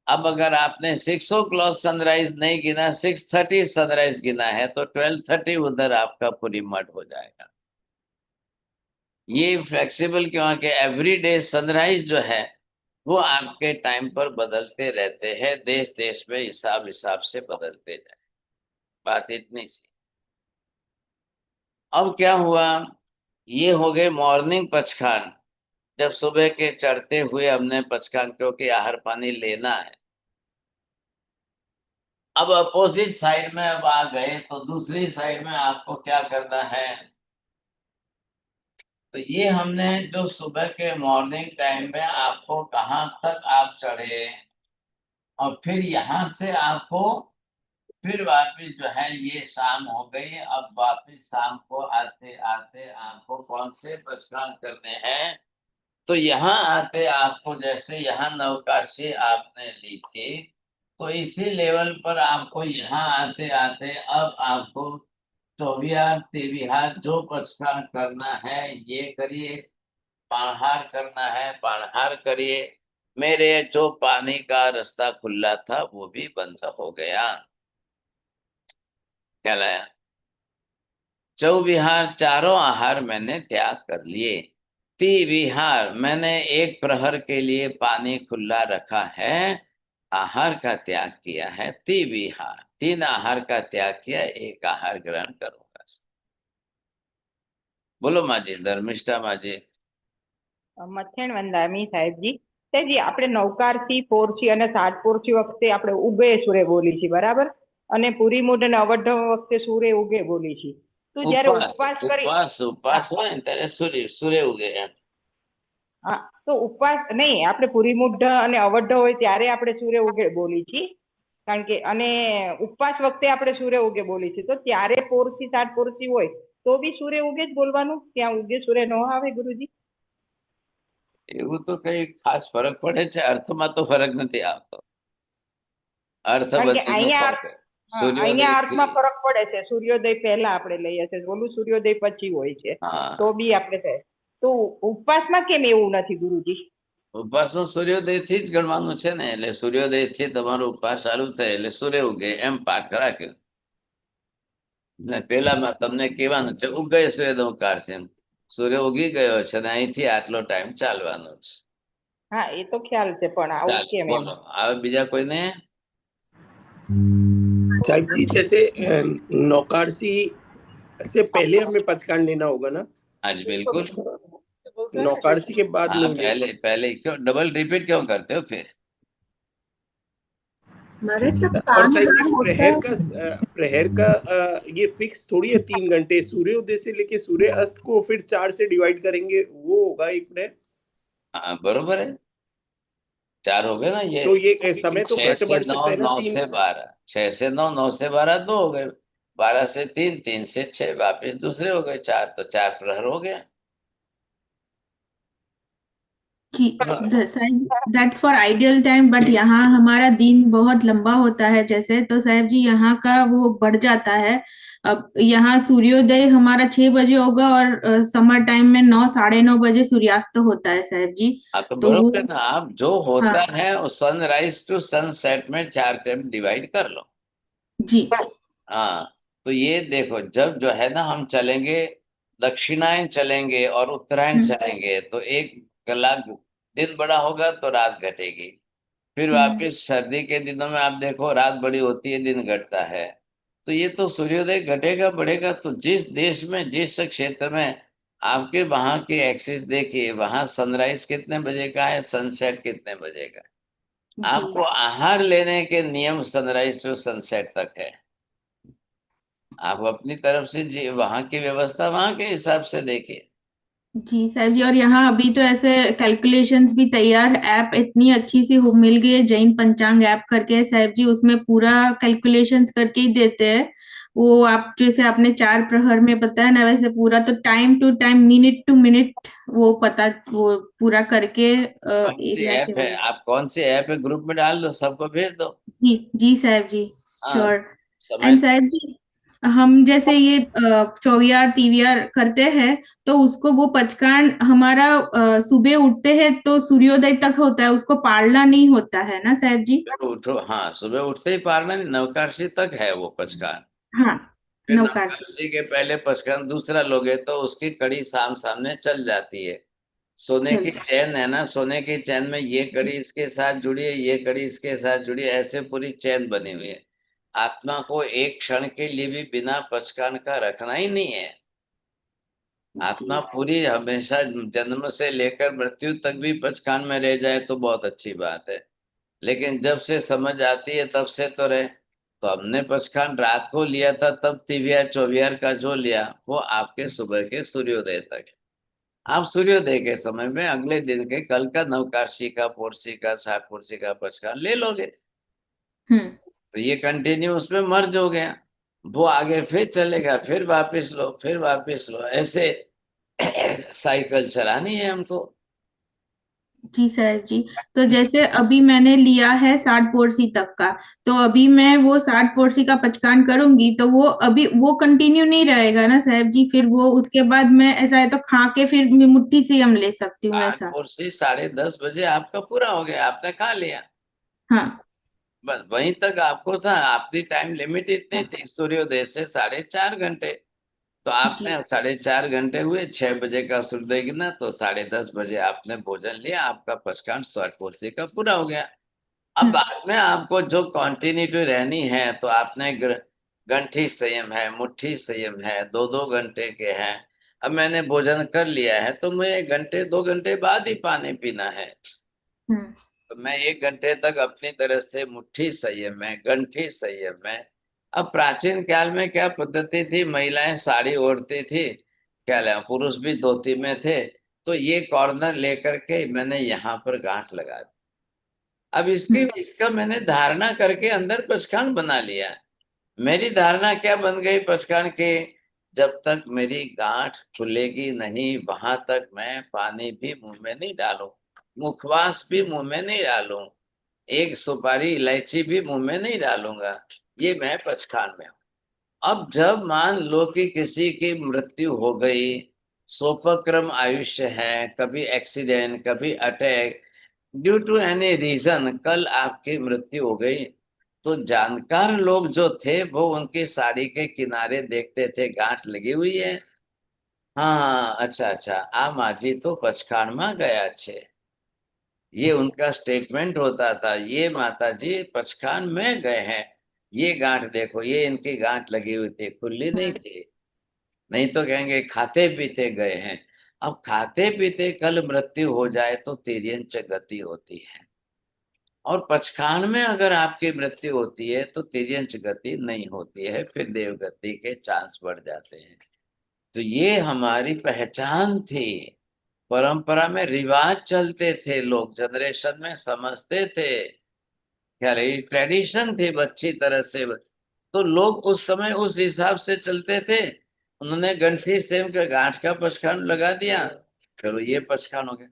अब अगर आपने 6 o'clock सनराइज नहीं गिना, 6:30 सनराइज गिना है, तो 12:30 उधर आपका पूरी मठ हो जाएगा। ये फ्लेक्सिबल क्यों है कि एवरीडे सनराइज जो है वो आपके टाइम पर बदलते रहते हैं, देश देश में हिसाब हिसाब से बदलते जाए। बात इतनी सी। अब क्या हुआ? ये हो गए मॉर्निंग पचखान, जब सुबह के चढ़ते हुए हमने पचखान, क्योंकि आहार पानी लेना है। अब अपोजिट साइड में अब आ गए, तो दूसरी साइड में आपको क्या करना है? तो ये हमने जो सुबह के मॉर्निंग टाइम में आपको कहाँ तक आप चढ़े, और फिर यहाँ से आपको फिर वापस जो है ये शाम हो गई। अब वापस शाम को आते आते आपको कौन से प्रश्न करने हैं? तो यहाँ आते आपको, जैसे यहाँ नवकाशी आपने ली थी, तो इसी लेवल पर आपको यहाँ आते आते अब आपको 24 23 जो प्रश्न करना है ये करिए। पाणहार करना है, पाणहार करिए। मेरे जो पानी का रास्ता खुला था वो भी बंद हो गया। क्या लाया? चौविहार चारों आहार मैंने त्याग कर लिए। विहार मैंने एक प्रहर के लिए पानी खुला रखा है, आहार का त्याग किया है। विहार 3 आहार का त्याग किया, 1 आहार ग्रहण करूंगा। बोलो माजी, धर्मिष्ठा माजी। મથેણ વંદામી સાહેબજી, સાહેબજી આપણે નવકારથી પોરછી અને સાત પોરછી વખતે આપણે ઉગે સૂર્ય બોલી છીએ, બરાબર? અને પૂરી મૂઢ અને અવઢ વખતે સૂર્ય ઉગે બોલી છીએ. તો જ્યારે ઉપવાસ કરી ઉપવાસ હોય ને ત્યારે સૂર્ય ઉગે એમ. હા, તો ઉપવાસ નહીં, આપણે પૂરી મૂઢ અને અવઢ હોય ત્યારે આપણે સૂર્ય ઉગે બોલી છીએ. કારણ કે અને ઉપવાસ વખતે આપણે સૂર્ય ઉગે બોલી છીએ, તો ત્યારે પોરછી સાત પોરછી હોય તો બી સૂર્ય ઉગે જ બોલવાનું? ત્યાં ઉગે સૂર્ય ન આવે ગુરુજી? એવું તો કઈ ખાસ ફરક પડે છે? અર્થમાં તો ફરક નથી આવતો. અર્થ અહીંયા અર્થમાં ફરક પડે છે. સૂર્યોદય પહેલા આપણે લઈએ છીએ, ઓલું સૂર્યોદય પછી હોય છે, તો બી આપણે થાય. તો ઉપવાસમાં કેમ એવું નથી ગુરુજી? ઉપવાસમાં સૂર્યોદયથી જ ગણવાનું છે ને, એટલે સૂર્યોદયથી તમારો ઉપવાસ ચાલુ થાય એટલે સૂર્ય ઉગે એમ પાઠ રાખ્યો ને પેલામાં તમને કહેવાનું છે ઉગય સૂર્યોદયકાર છે એમ. સૂર્ય ઉગી ગયો છે ને અહીંથી આટલો ટાઈમ ચાલવાનો છે. હા એ તો ખ્યાલ છે, પણ આવું ચાલો કેમ એમ? બોલો, હવે બીજા કોઈને? साहिब जी जैसे नौकारसी से पहले हमें पचकान लेना होगा ना? आज बिल्कुल। नौकारसी के बाद हाँ नहीं लेना। पहले पहले क्यों डबल रिपीट क्यों करते हो फिर? हमारे सब और काम साहिब जी होता प्रहर का ये फिक्स थोड़ी है 3 घंटे, सूर्योदय से लेके सूर्य अस्त को फिर 4 से डिवाइड करेंगे वो होगा एक प्रहर। हाँ बरोबर है, 4 हो गए ना ये। तो ये समय तो 6 घट से बढ़ 9, सकता है ना 9 3। से 12, 6 से 9, 9 से 12 2 हो गए, 12 से 3, 3 से 6 वापिस दूसरे हो गए 4, तो 4 प्रहर हो गया। जी हाँ that's for ideal time, but यहाँ हमारा दिन बहुत लंबा होता है जैसे, तो साहब जी यहाँ का वो बढ़ जाता है। अब यहाँ सूर्योदय हमारा 6 बजे होगा और समर टाइम में 9, 9:30 बजे सूर्यास्त होता है साहब जी। हाँ तो तो वो बरोबर है ना, आप जो होता हाँ है वो सनराइज टू सनसेट में 4 टाइम डिवाइड कर लो। जी हाँ तो ये देखो, जब जो है ना हम चलेंगे दक्षिणायन चलेंगे और उत्तरायण चलेंगे तो 1 कलाक दिन बड़ा होगा तो रात घटेगी। फिर वापिस सर्दी के दिनों में आप देखो रात बड़ी होती है दिन घटता है। तो ये तो सूर्योदय घटेगा बढ़ेगा, तो जिस देश में जिस क्षेत्र में आपके वहां की एक्सिस देखिए, वहां सनराइज कितने बजे का है, सनसेट कितने बजे का है। जी आपको आहार लेने के नियम सनराइज से सनसेट तक है। आप अपनी तरफ से जी वहां की व्यवस्था वहां के हिसाब से देखिए। जी साहब जी, और यहाँ अभी तो ऐसे कैलकुलेशंस भी तैयार, ऐप इतनी अच्छी सी हो मिल गई है, जैन पंचांग ऐप करके साहब जी, उसमें पूरा कैलकुलेशंस करके ही देते हैं। वो आप जैसे आपने 4 प्रहर में बताया ना, वैसे पूरा तो time to time minute to minute वो पता वो पूरा करके कौन सी एरिया के ऐप है, वाइज। आप कौन सी ऐप है ग्रुप में डाल दो, सबको भेज दो। जी जी साहब जी, हाँ श्योर। समय एंड साहब जी, हम जैसे ये चौवियार तीवियार करते हैं, तो उसको वो पचकान हमारा सुबह उठते हैं तो सूर्योदय तक होता है, उसको पालना नहीं होता है ना साहब जी? उठो, हाँ सुबह उठते ही पारना नहीं, नवकार्षी तक है वो पचकान। हाँ फिर नवकार्षी। नवकार्षी के पहले पचकान दूसरा लोगे तो उसकी कड़ी शाम सामने चल जाती है। सोने की चलता चैन है ना, सोने की चैन में ये कड़ी इसके साथ जुड़ी है, ये कड़ी इसके साथ जुड़ी है, ऐसे पूरी चैन बनी हुई है। आत्मा को एक क्षण के लिए भी बिना पचकान का रखना ही नहीं है। आत्मा जी पूरी हमेशा जन्म से लेकर मृत्यु तक भी पचकान में रह जाए तो बहुत अच्छी बात है, लेकिन जब से समझ आती है तब से तो रहे। तो हमने पचकान रात को लिया था, तब तिवियार चौवियार का जो लिया वो आपके सुबह के सूर्योदय तक। आप सूर्योदय के समय में अगले दिन के कल का नवकार्षी का, पोरसी का, साठ पोरसी का पचकान ले लोगे, तो ये कंटिन्यू उसमें मर्ज हो गया। वो आगे फिर चलेगा, फिर वापस लो, फिर वापस लो, ऐसे साइकिल चलानी है हमको। जी साहब जी, तो जैसे अभी मैंने लिया है 60 पोरसी तक का, तो अभी मैं वो 60 पोरसी का पचकान करूंगी तो वो अभी वो कंटिन्यू नहीं रहेगा ना साहब जी? फिर वो उसके बाद मैं ऐसा है तो खा के फिर मुट्ठी से हम ले सकती हूँ आठ ऐसा? पोरसी 10:30 बजे आपका पूरा हो गया, आपने खा लिया, हाँ बस वहीं तक आपको था। आपकी टाइम लिमिट इतनी थी, सूर्योदय से 4.5 घंटे, तो जी आपने 4.5 घंटे हुए, 6 बजे का सूर्योदय गिना तो 10:30 बजे आपने भोजन लिया, आपका पचकान 60 पोरसी का पूरा हो गया। अब बाद में आपको जो कॉन्टिन्यूटी रहनी है तो आपने गंठी संयम है, मुट्ठी संयम है, 2-2 घंटे के हैं। अब मैंने भोजन कर लिया है तो मुझे 1-2 घंटे बाद ही पानी पीना है, तो मैं 1 घंटे तक अपनी तरह से मुट्ठी संयम में, गंठी संयम में। अब प्राचीन काल में क्या पद्धति थी, महिलाएं साड़ी ओढ़ती थी, क्या ले पुरुष भी धोती में थे, तो ये कॉर्नर लेकर के मैंने यहाँ पर गांठ लगा दी। अब इसका मैंने धारणा करके अंदर पचकान बना लिया। मेरी धारणा क्या बन गई पचकान की, जब तक मेरी गांठ खुलेगी नहीं वहां तक मैं पानी भी मुंह में नहीं डालूं, मुखवास भी मुंह में नहीं डालूं, एक सुपारी इलायची भी मुंह में नहीं डालूंगा, ये मैं पचकान में हूं। अब जब मान लो कि किसी की मृत्यु हो गई सोपक्रम आयुष्य है, कभी एक्सीडेंट, कभी attack, due to any reason कल आपकी मृत्यु हो गई, तो जानकार लोग जो थे वो उनकी साड़ी के किनारे देखते थे गांठ लगी हुई है। हाँ अच्छा अच्छा, आ माजी तो पचखाण में गया छे, ये उनका स्टेटमेंट होता था। ये माता जी पचखान में गए हैं, ये गांठ देखो, ये इनकी गांठ लगी हुई थी, खुली नहीं थी। नहीं तो कहेंगे खाते पीते गए हैं। अब खाते पीते कल मृत्यु हो जाए तो तिर्यंच गति होती है, और पचखान में अगर आपकी मृत्यु होती है तो तिर्यंच गति नहीं होती है, फिर देवगति के चांस बढ़ जाते हैं। तो ये हमारी पहचान थी, परंपरा में रिवाज चलते थे, लोग जनरेशन में समझते थे, क्या रही ट्रेडिशन थी अच्छी तरह से। तो लोग उस समय उस हिसाब से चलते थे। उन्होंने गंठी सेम का गांठ का पचखान लगा दिया, चलो ये पचखान हो गया।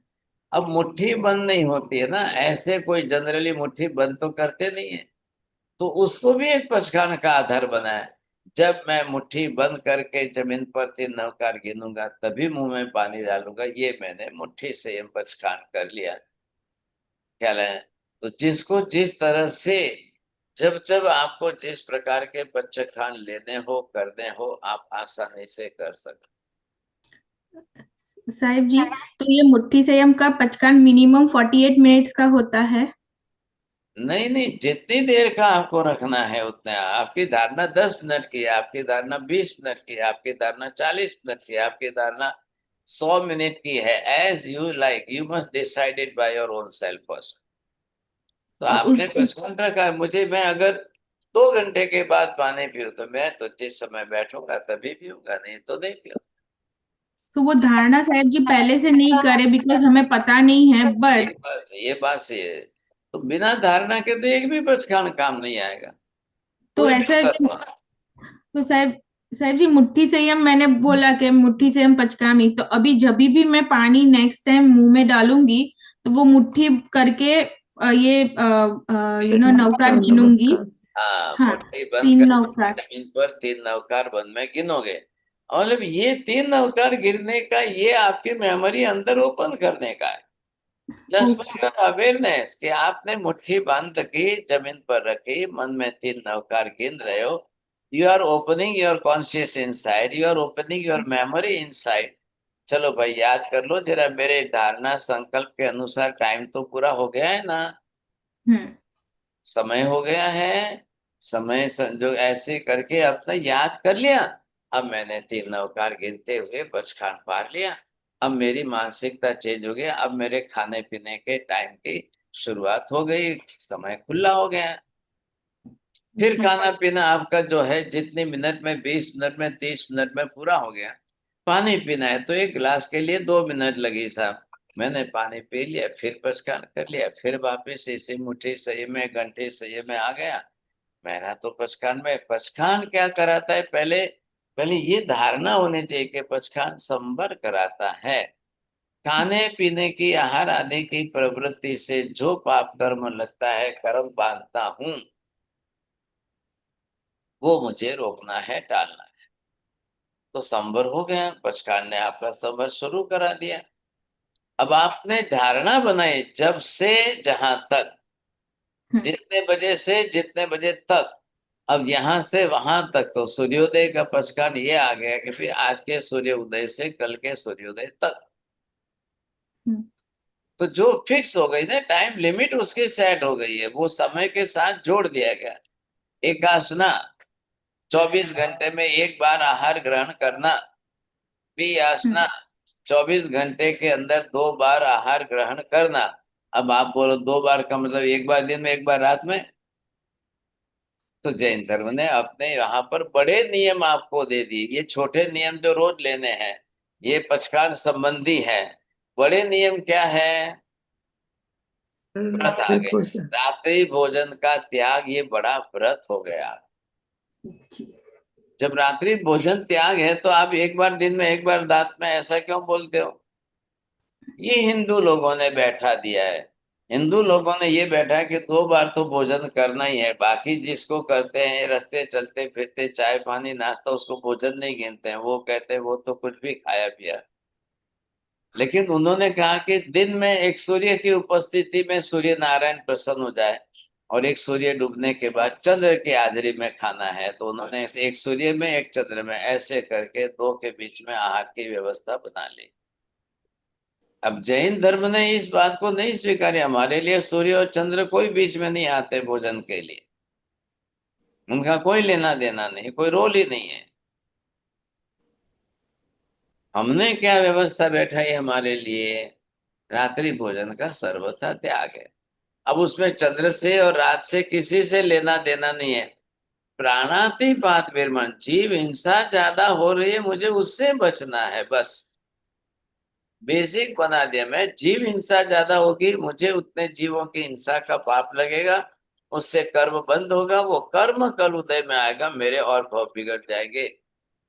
अब मुट्ठी बंद नहीं होती है ना, ऐसे कोई जनरली मुट्ठी बंद तो करते नहीं है, तो उसको भी एक पचखान का आधार बनाया। जब मैं मुट्ठी बंद करके जमीन पर 3 नवकार गिनूंगा तभी मुंह में पानी डालूंगा, ये मैंने मुट्ठी से पचखान कर लिया। ख्याल है? तो जिसको जिस तरह से, जब जब आपको जिस प्रकार के पचखान लेने हो करने हो, आप आसानी से कर सकते। साहिब जी, तो ये मुट्ठी संयम का पचकान मिनिमम 48 मिनट्स का होता है? नहीं नहीं, जितनी देर का आपको रखना है उतना। आपकी धारणा 10 मिनट की है, आपकी धारणा 20 मिनट की है, आपकी धारणा 40 मिनट की है, आपकी धारणा 100 मिनट की है, as you like, you must decided by your own self first. तो और आपने उसको 55 रखा है, मुझे, मैं अगर 2 घंटे के बाद पानी पीऊँ तो मैं तो जिस समय बैठूंगा तभी पीऊंगा, नहीं तो नहीं पीऊंगा। तो वो धारणा साहिब जी पहले से नहीं करे बिकॉज हमें पता नहीं है, बट ये बात सही है। तो बिना धारणा के तो एक भी पचखान काम नहीं आएगा, तो कोई भी ऐसा है कर कि लो। तो साहिब साहिब जी मुट्ठी संयम मैंने बोला कि मुट्ठी संयम पचकामी, तो अभी जब भी मैं पानी नेक्स्ट टाइम मुंह में डालूंगी तो वो मुट्ठी करके ये नवकार गिनूंगी। हाँ, हाँ, मुट्ठी बंद 3 करके नवकार। जमीन पर 3 नवकार बंद में गिनोगे, और मतलब ये 3 नवकार गिरने का, ये आपकी मेमोरी अंदर ओपन करने का है। Just okay. योर अवेयरनेस कि आपने मुट्ठी बांध की, जमीन पर रखी, मन में 3 नवकार गिन रहे हो। You are opening your conscious inside, you are opening your memory inside. चलो भाई याद कर लो जरा, मेरे धारणा संकल्प के अनुसार टाइम तो पूरा हो गया है ना, हम्म। समय हो गया है, समय जो ऐसे करके अपना याद कर लिया। अब मैंने 3 नवकार गिनते हुए बचकान पार लिया। अब मेरी मानसिकता चेंज हो गई, अब मेरे खाने पीने के टाइम की शुरुआत हो गई, समय खुला हो गया। फिर जी। खाना पीना आपका जो है जितने मिनट में, 20 मिनट में, 30 मिनट में पूरा हो गया। पानी पीना है तो एक गिलास के लिए 2 मिनट लगी साहब, मैंने पानी पी लिया, फिर पचकान कर लिया, फिर वापस इसी मुट्ठी सही में, घंटे सही में आ गया। मेरा तो पचकान में, पचकान क्या कराता है, पहले पहले ये धारणा होनी चाहिए कि पचकान संबर कराता है। खाने पीने की, आहार आदि की प्रवृत्ति से जो पाप कर्म लगता है, कर्म बांधता हूं, वो मुझे रोकना है, टालना है। तो संबर हो गया, पचकान ने आपका संबर शुरू करा दिया। अब आपने धारणा बनाई, जब से जहां तक, जितने बजे से जितने बजे तक, अब यहां से वहां तक, तो सूर्योदय का पचकान ये आ गया कि फिर आज के सूर्य उदय से कल के सूर्योदय तक। तो जो फिक्स हो गई ना टाइम लिमिट, उसकी सेट हो गई है, वो समय के साथ जोड़ दिया गया। एक आसना, 24 घंटे में एक बार आहार ग्रहण करना। बी आसना, 24 घंटे के अंदर 2 बार आहार ग्रहण करना। अब आप बोलो 2 बार का मतलब 1 बार दिन में, 1 बार रात में। तो जैन धर्म ने अपने यहाँ पर बड़े नियम आपको दे दिए, ये छोटे नियम जो रोज लेने हैं ये पचकान संबंधी है। बड़े नियम क्या है? व्रत आ गए, रात्रि भोजन का त्याग, ये बड़ा व्रत हो गया। जब रात्रि भोजन त्याग है तो आप 1 बार दिन में, 1 बार रात में, ऐसा क्यों बोलते हो? ये हिंदू लोगों ने बैठा दिया है। हिंदू लोगों ने ये बैठा है कि 2 बार तो भोजन करना ही है, बाकी जिसको करते हैं रास्ते चलते फिरते चाय पानी नाश्ता, उसको भोजन नहीं गिनते हैं, वो कहते हैं वो तो कुछ भी खाया पिया। लेकिन उन्होंने कहा कि दिन में एक सूर्य की उपस्थिति में सूर्य नारायण प्रसन्न हो जाए और एक सूर्य डूबने के बाद चंद्र की हाजिरी में खाना है, तो उन्होंने एक सूर्य में एक चंद्र में ऐसे करके दो के बीच में आहार की व्यवस्था बना ली। अब जैन धर्म ने इस बात को नहीं स्वीकारा। हमारे लिए सूर्य और चंद्र कोई बीच में नहीं आते भोजन के लिए, उनका कोई लेना देना नहीं, कोई रोल ही नहीं है। हमने क्या व्यवस्था बैठाई हमारे लिए, रात्रि भोजन का सर्वथा त्याग है। अब उसमें चंद्र से और रात से किसी से लेना देना नहीं है। प्राणातिपात विरमण, जीव हिंसा ज्यादा हो रही है, मुझे उससे बचना है, बस बेसिक बना दिया। मैं जीव हिंसा ज्यादा होगी, मुझे उतने जीवों की हिंसा का पाप लगेगा, उससे कर्म बंद होगा, वो कर्म कल उदय में आएगा, मेरे और भाव बिगड़ जाएंगे।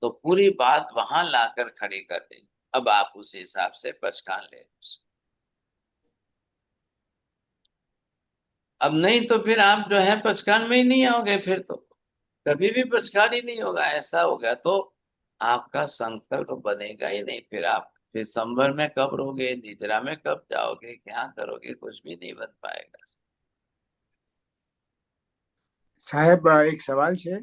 तो पूरी बात वहां लाकर खड़ी कर देंगे। अब आप उस हिसाब से पचखान ले। अब नहीं तो फिर आप जो है पचखान में ही नहीं आओगे, फिर तो कभी भी पचखान ही नहीं होगा। ऐसा होगा तो आपका संकल्प बनेगा ही नहीं। फिर आप फिर संभर में कब रहोगे, निद्रा में कब जाओगे, क्या करोगे, कुछ भी नहीं बन पाएगा। સાહેબ એક સવાલ છે,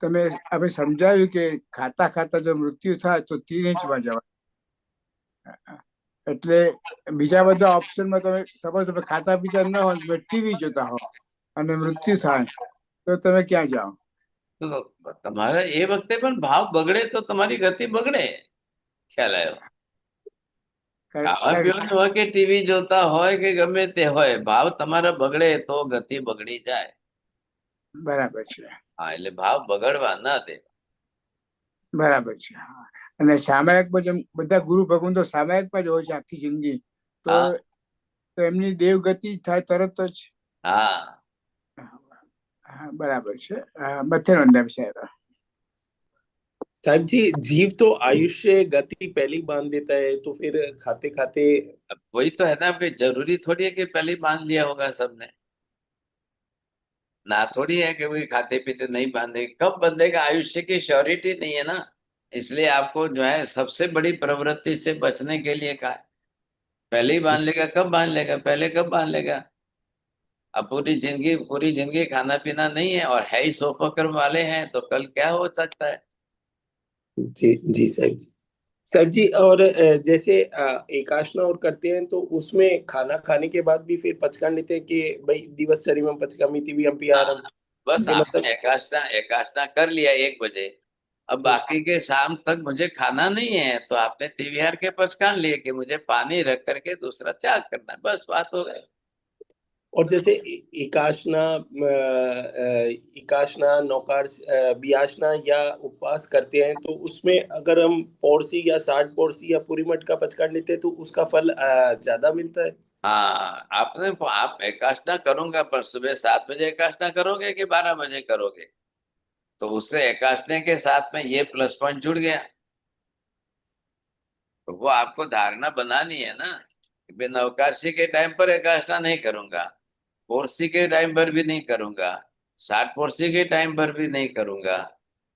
તમે હવે સમજાવ્યું કે ખાતા ખાતા જો મૃત્યુ થાય તો 3 ઇંચમાં જવાય, એટલે બીજા બધા ઓપ્શનમાં તમે સપોઝ તમે ખાતા પીતા ન હોય, તમે ટીવી જોતા હો અને મૃત્યુ થાય તો તમે ક્યાં જાઓ? तो તમારા એ વખતે પણ ભાવ બગડે તો તમારી ગતિ બગડે, ખ્યાલ આવ્યો? ખાવા પીવાનું હોય કે ટીવી જોતા હોય કે ગમે તે હોય, ભાવ તમારા બગડે તો ગતિ બગડી જાય। બરાબર છે, હા, એટલે ભાવ બગડવા ના દે। બરાબર છે। હા, અને સામાયિકમાં જેમ બધા ગુરુ ભગવાન તો સામાયિકમાં જ હોય છે આખી જિંદગી, તો હા તો એમની દેવગતિ થાય તરત જ? હા હા, બરાબર છે। મથેર વંદન સાહેબ। साहब जी, जीव तो आयुष्य गति पहले ही बांध देता है, तो फिर खाते खाते अब वही तो है ना, फिर जरूरी थोड़ी है कि पहले ही बांध लिया होगा सबने, ना थोड़ी है कि वही खाते पीते नहीं बांधेगा। कब बंधेगा, आयुष्य की श्योरिटी नहीं है ना। इसलिए आपको जो है सबसे बड़ी प्रवृत्ति से बचने के लिए कहा है। पहले ही बांध लेगा, कब बांध लेगा, पहले कब बांध लेगा? अब पूरी जिंदगी खाना पीना नहीं है और है ही सोपक्रम वाले हैं, तो कल क्या हो सकता है। जी जी साहब जी। साहब जी, और जैसे एकाशना और करते हैं तो उसमें खाना खाने के बाद भी फिर पचकान लेते हैं कि भाई दिवसचर्या पचकामिति भी हम पियारम, बस ये आपने मतलब एकाशना कर लिया 1 बजे, अब बाकी के शाम तक मुझे खाना नहीं है, तो आपने तिविहार के पचकान लिए कि मुझे पानी रख करके दूसरा त्याग करना है, बस बात हो गई। और जैसे एकाशना नौकार बियाशना या उपवास करते हैं, तो उसमें अगर हम पौरसी या 60 पौरसी या पूरी मट का पचकान लेते हैं तो उसका फल ज्यादा मिलता है। हाँ, आप एकाशना करूंगा, पर सुबह 7 बजे एकाशना करोगे कि 12 बजे करोगे, तो उससे एकाशने के साथ में ये प्लस पॉइंट जुड़ गया। तो वो आपको धारणा बनानी है ना कि मैं नवकाशी के टाइम पर एकाशना नहीं करूंगा, पोरसी के टाइम पर भी नहीं करूंगा, 60 पोरसी के टाइम पर भी नहीं करूंगा,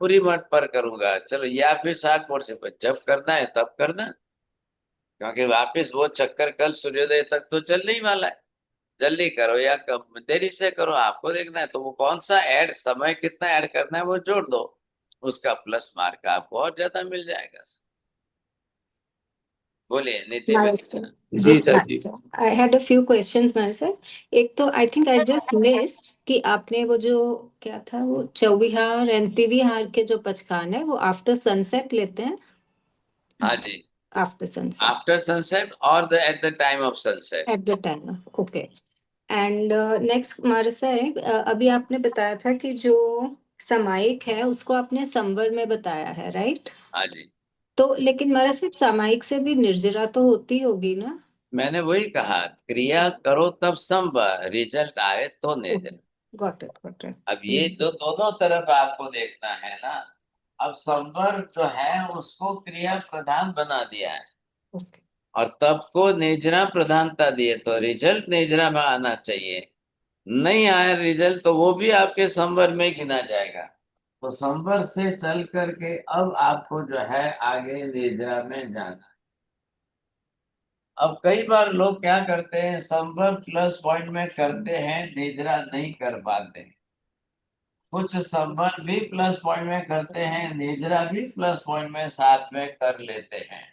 पूरी मठ पर करूंगा। चलो, या फिर 60 पोरसी पर जब करना है तब करना, क्योंकि वापिस वो चक्कर कल सूर्योदय तक तो चलने ही वाला है। जल्दी करो या कम देरी से करो, आपको देखना है। तो वो कौन सा ऐड समय कितना ऐड करना है वो जोड़ दो, उसका प्लस मार्क आपको और ज्यादा मिल जाएगा। बोलिए Niti Master. Ji Good sir ji. master. I had a few questions, Master. एक तो I think I just missed कि आपने वो जो क्या था वो चौविहार एंड तिविहार के जो पचखान है वो आफ्टर सनसेट लेते हैं? हाँ जी, आफ्टर सनसेट। आफ्टर सनसेट और at the time of sunset. At the time of, okay. And next हमारे साहब, अभी आपने बताया था कि जो सामायिक है उसको आपने संवर में बताया है, राइट? हाँ जी, तो लेकिन हमारे साहब सामायिक से भी निर्जरा तो होती होगी ना? मैंने वही कहा, क्रिया करो तब संभव, रिजल्ट आए तो निर्जर। Got it. अब ये जो दोनों तरफ आपको देखना है ना, अब संवर जो है उसको क्रिया प्रधान बना दिया है ओके। और तब को निर्जरा प्रधानता दिए, तो रिजल्ट निर्जरा में आना चाहिए। नहीं आया रिजल्ट तो वो भी आपके संवर में गिना जाएगा। तो संवर से चल करके अब आपको जो है आगे निर्जरा में जाना है। अब कई बार लोग क्या करते हैं, संभव प्लस पॉइंट में करते हैं, निद्रा नहीं कर पाते। कुछ संभव भी प्लस पॉइंट में करते हैं, निद्रा भी प्लस पॉइंट में साथ में कर लेते हैं।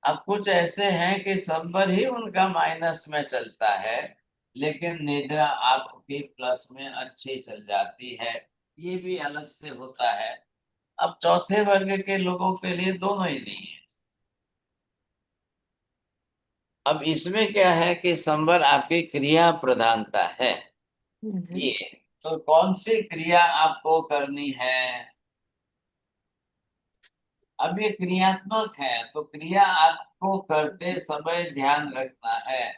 अब कुछ ऐसे हैं कि संभव ही उनका माइनस में चलता है, लेकिन निद्रा आपकी प्लस में अच्छी चल जाती है। ये भी अलग से होता है। अब चौथे वर्ग के लोगों के लिए दोनों ही नहीं है। अब इसमें क्या है कि संवर आपकी क्रिया प्रधानता है। ये तो कौन सी क्रिया आपको करनी है? अब ये क्रियात्मक है, तो क्रिया आपको करते समय ध्यान रखना है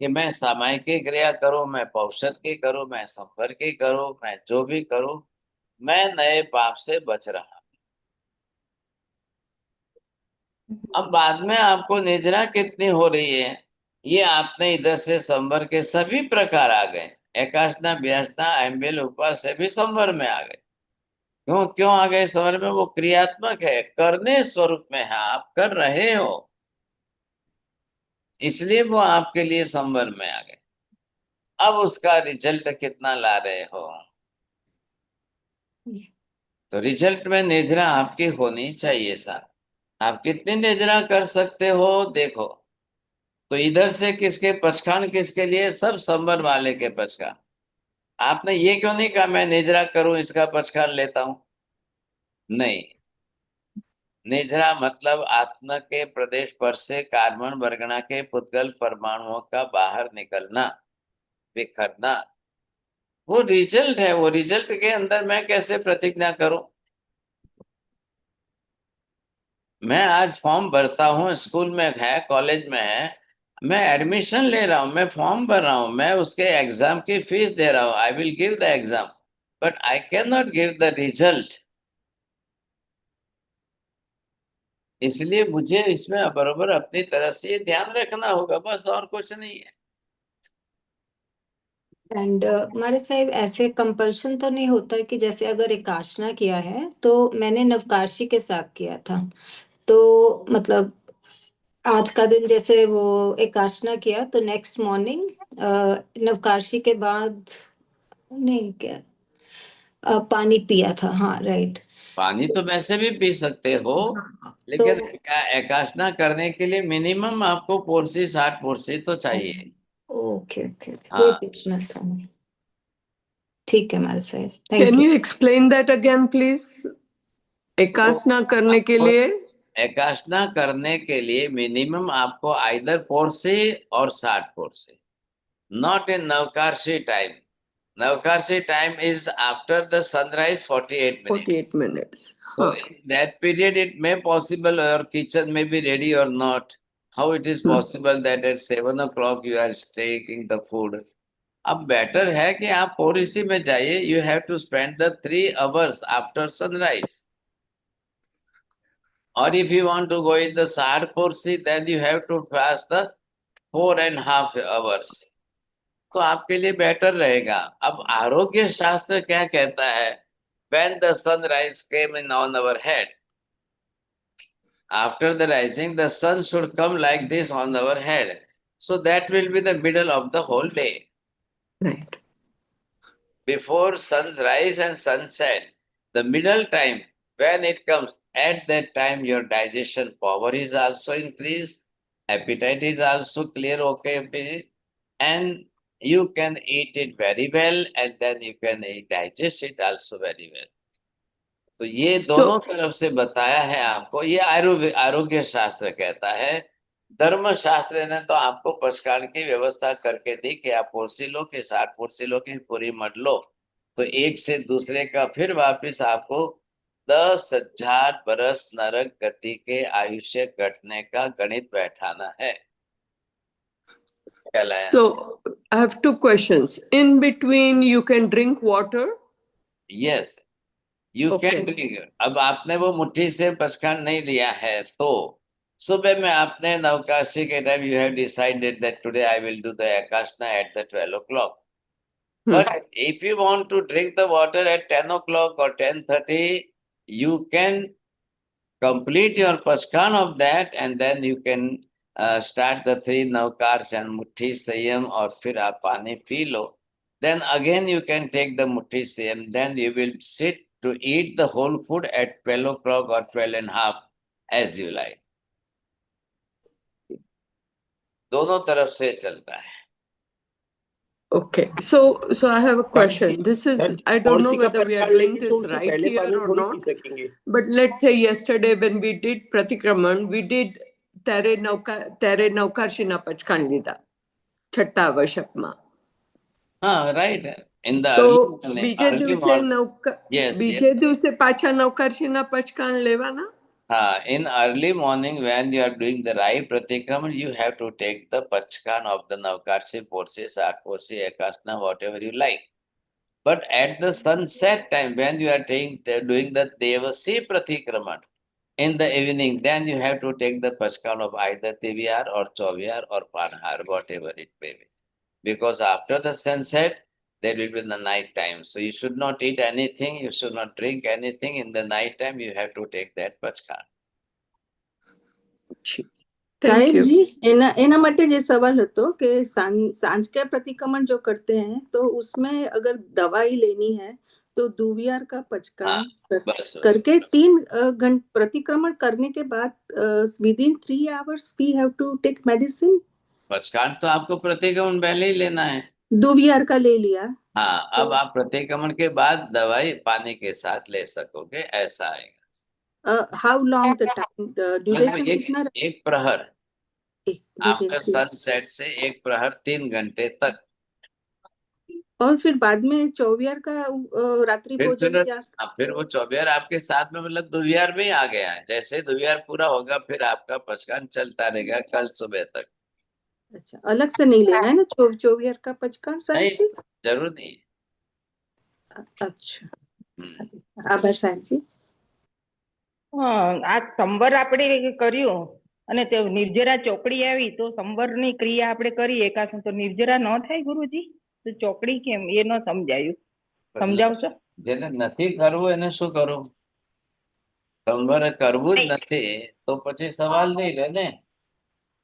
कि मैं सामायिक की क्रिया करूं, मैं पौषध की करूं, मैं संवर की करूं, मैं जो भी करूं, मैं नए पाप से बच रहा। अब बाद में आपको निद्रा कितनी हो रही है, ये आपने इधर से संवर के सभी प्रकार आ गए, एकासना व्यासना एम्बिल उपवास से भी संवर में आ गए। क्यों क्यों आ गए संवर में? वो क्रियात्मक है, करने स्वरूप में है, आप कर रहे हो, इसलिए वो आपके लिए संवर में आ गए। अब उसका रिजल्ट कितना ला रहे हो? तो रिजल्ट में निद्रा आपकी होनी चाहिए साहब। आप कितनी निद्रा कर सकते हो देखो। तो इधर से किसके पचखान किसके लिए? सब संवर वाले के पचखान। आपने ये क्यों नहीं कहा मैं निजरा करूं इसका पचखान लेता हूं? नहीं, निजरा मतलब आत्मा के प्रदेश पर से कार्बन वर्गणा के पुद्गल परमाणुओं का बाहर निकलना, बिखरना, वो रिजल्ट है। वो रिजल्ट के अंदर मैं कैसे प्रतिज्ञा करूं? मैं आज फॉर्म भरता हूँ, स्कूल में है, कॉलेज में है, मैं एडमिशन ले रहा हूँ, मैं फॉर्म भर रहा हूँ, मैं उसके एग्जाम की फीस दे रहा हूँ, I will give the exam, but I can not give the result. इसलिए मुझे इसमें बरोबर अपनी तरह से ये ध्यान रखना होगा, बस और कुछ नहीं है। एंड हमारे साहब ऐसे कंपल्शन तो नहीं होता कि जैसे अगर एकाशना किया है तो मैंने नवकाशी के साथ किया था, तो मतलब आज का दिन जैसे वो एकाशना किया तो नेक्स्ट मॉर्निंग नवकाशी के बाद नहीं क्या पानी पिया था। हाँ राइट। पानी तो वैसे भी पी सकते हो, तो लेकिन एकाशना करने के लिए मिनिमम आपको पोरसी 60 पोरसी तो चाहिए। ओके ओके, ये हाँ, पूछना था। ठीक है हमारे साहब, can thank you. You explain that again please? एकासना करने के लिए एकाशना करने के लिए मिनिमम आपको आइदर पोरसी और 60 porsi, not in Navkarshi time. Navkarshi time is after the sunrise 48 minutes. 48 minutes. So हाँ. in that period, it may possible your kitchen may be ready or not. How it is possible that at 7 o'clock you are taking the food? अब बेटर है कि आप पोरिसी में जाइए। You have to spend the 3 hours after sunrise. Or if you want to go in the Sahar Porsi, then you have to fast the 4.5 hours. तो आपके लिए बेटर रहेगा। अब आरोग्य शास्त्र क्या कहता है? When the sunrise came in on our head, after the rising, the sun should come like this on our head. So that will be the middle of the whole day. Right. Before sunrise and sunset, the middle time, when it comes, at that time your digestion power is also increased, appetite is also clear, okay, and you can eat it very well, and then you can digest it also very well. तो ये दोनों तरफ से बताया है आपको। ये आरोग्य शास्त्र कहता है। धर्म शास्त्र ने तो आपको पचकान की व्यवस्था करके दी कि आप पोरसी लो कि 60 पोरसी लो कि पूरी मत लो, तो एक से दूसरे का फिर वापिस आपको 10,000 बरस नरक गति के आयुष्य घटने का गणित बैठाना है। कहलाया। So I have two questions. In between, you can drink water. Yes, you can drink. अब आपने वो मुट्ठी से पचकान नहीं लिया है, तो सुबह में आपने नवकाशी के time you have decided that today I will do the Akashna at the 12 o'clock. But if you want to drink the water at 10 o'clock or 10:30, you can complete your pachkan of that, and then you can start the 3 navkars and mutti siyam, और फिर आप पानी P low. Then again you can take the mutti siyam. Then you will sit to eat the whole food at 12 o'clock or 12 and half as you like. दोनों तरफ से चलता है. Okay, so I have a question. This is, I don't know policy का whether we are पचकान doing लेंगे तो this उससे right पहले here पानी or थोड़ी not. पी सकेंगे. But let's say yesterday when we did Pratikraman, we did Tere Navkarshina Pachkan Lida, छठा आवश्यकमा. हाँ, right. In the तो early બીજે દિવસે morning. Yes, બીજે yes. દિવસે પાછા નવકારશીના પચકાણ લેવાના. In early morning when you are doing the Rai Pratikraman, you have to take the Pachkan of the Navkarshi, Porsi, Satporsi, Ekasna, whatever you like. But at the sunset time, when you are doing the Devasi Pratikraman in the evening, then you have to take the Pachkan of either Tiviyar or Choviyar or Panhar, whatever it may be. Because after the sunset, there will be the night time. So you should not eat anything, you should not drink anything. In the night time, you have to take that Pachkan. સાહેબજી એના માટે જે સવાલ હતો કે सांझ के प्रतिक्रमण जो करते हैं तो उसमें अगर दवाई लेनी है तो दुवियार का पचकान करके 3 घंटे प्रतिक्रमण करने के बाद within 3 hours we have to take medicine. पचकान तो आपको प्रतिक्रमण पहले ही लेना है. दुवियार का ले लिया. हाँ, अब आप प्रतिक्रमण के बाद दवाई पानी के साथ ले सकोगे, ऐसा आएगा. How long the time duration कितना? एक प्रहर. आफ्टर सनसेट से एक प्रहर 3 घंटे तक. और फिर बाद में चौवियार का रात्रि भोजन क्या? फिर वो चौबियार आपके साथ में, मतलब दुवियार में ही आ गया है. जैसे दुवियार पूरा होगा फिर आपका पचकान चलता रहेगा कल सुबह तक. अच्छा, अलग से नहीं लेना है ना चौवियार का पचकान साहब जी? जरूर नहीं. अच्छा, આભાર સાહેબજી. આ સંવર આપણે કર્યું અને તે નિર્જરા ચોકડી આવી તો સંવરની ક્રિયા આપણે કરી એકાસન, તો નિર્જરા ન થાય ગુરુજી? તો ચોકડી કેમ એ ન સમજાયું, સમજાવશો? જેને નથી કરવું એને શું કરવું? સંવર કરવું જ નથી તો પછી સવાલ નહીં રહે ને.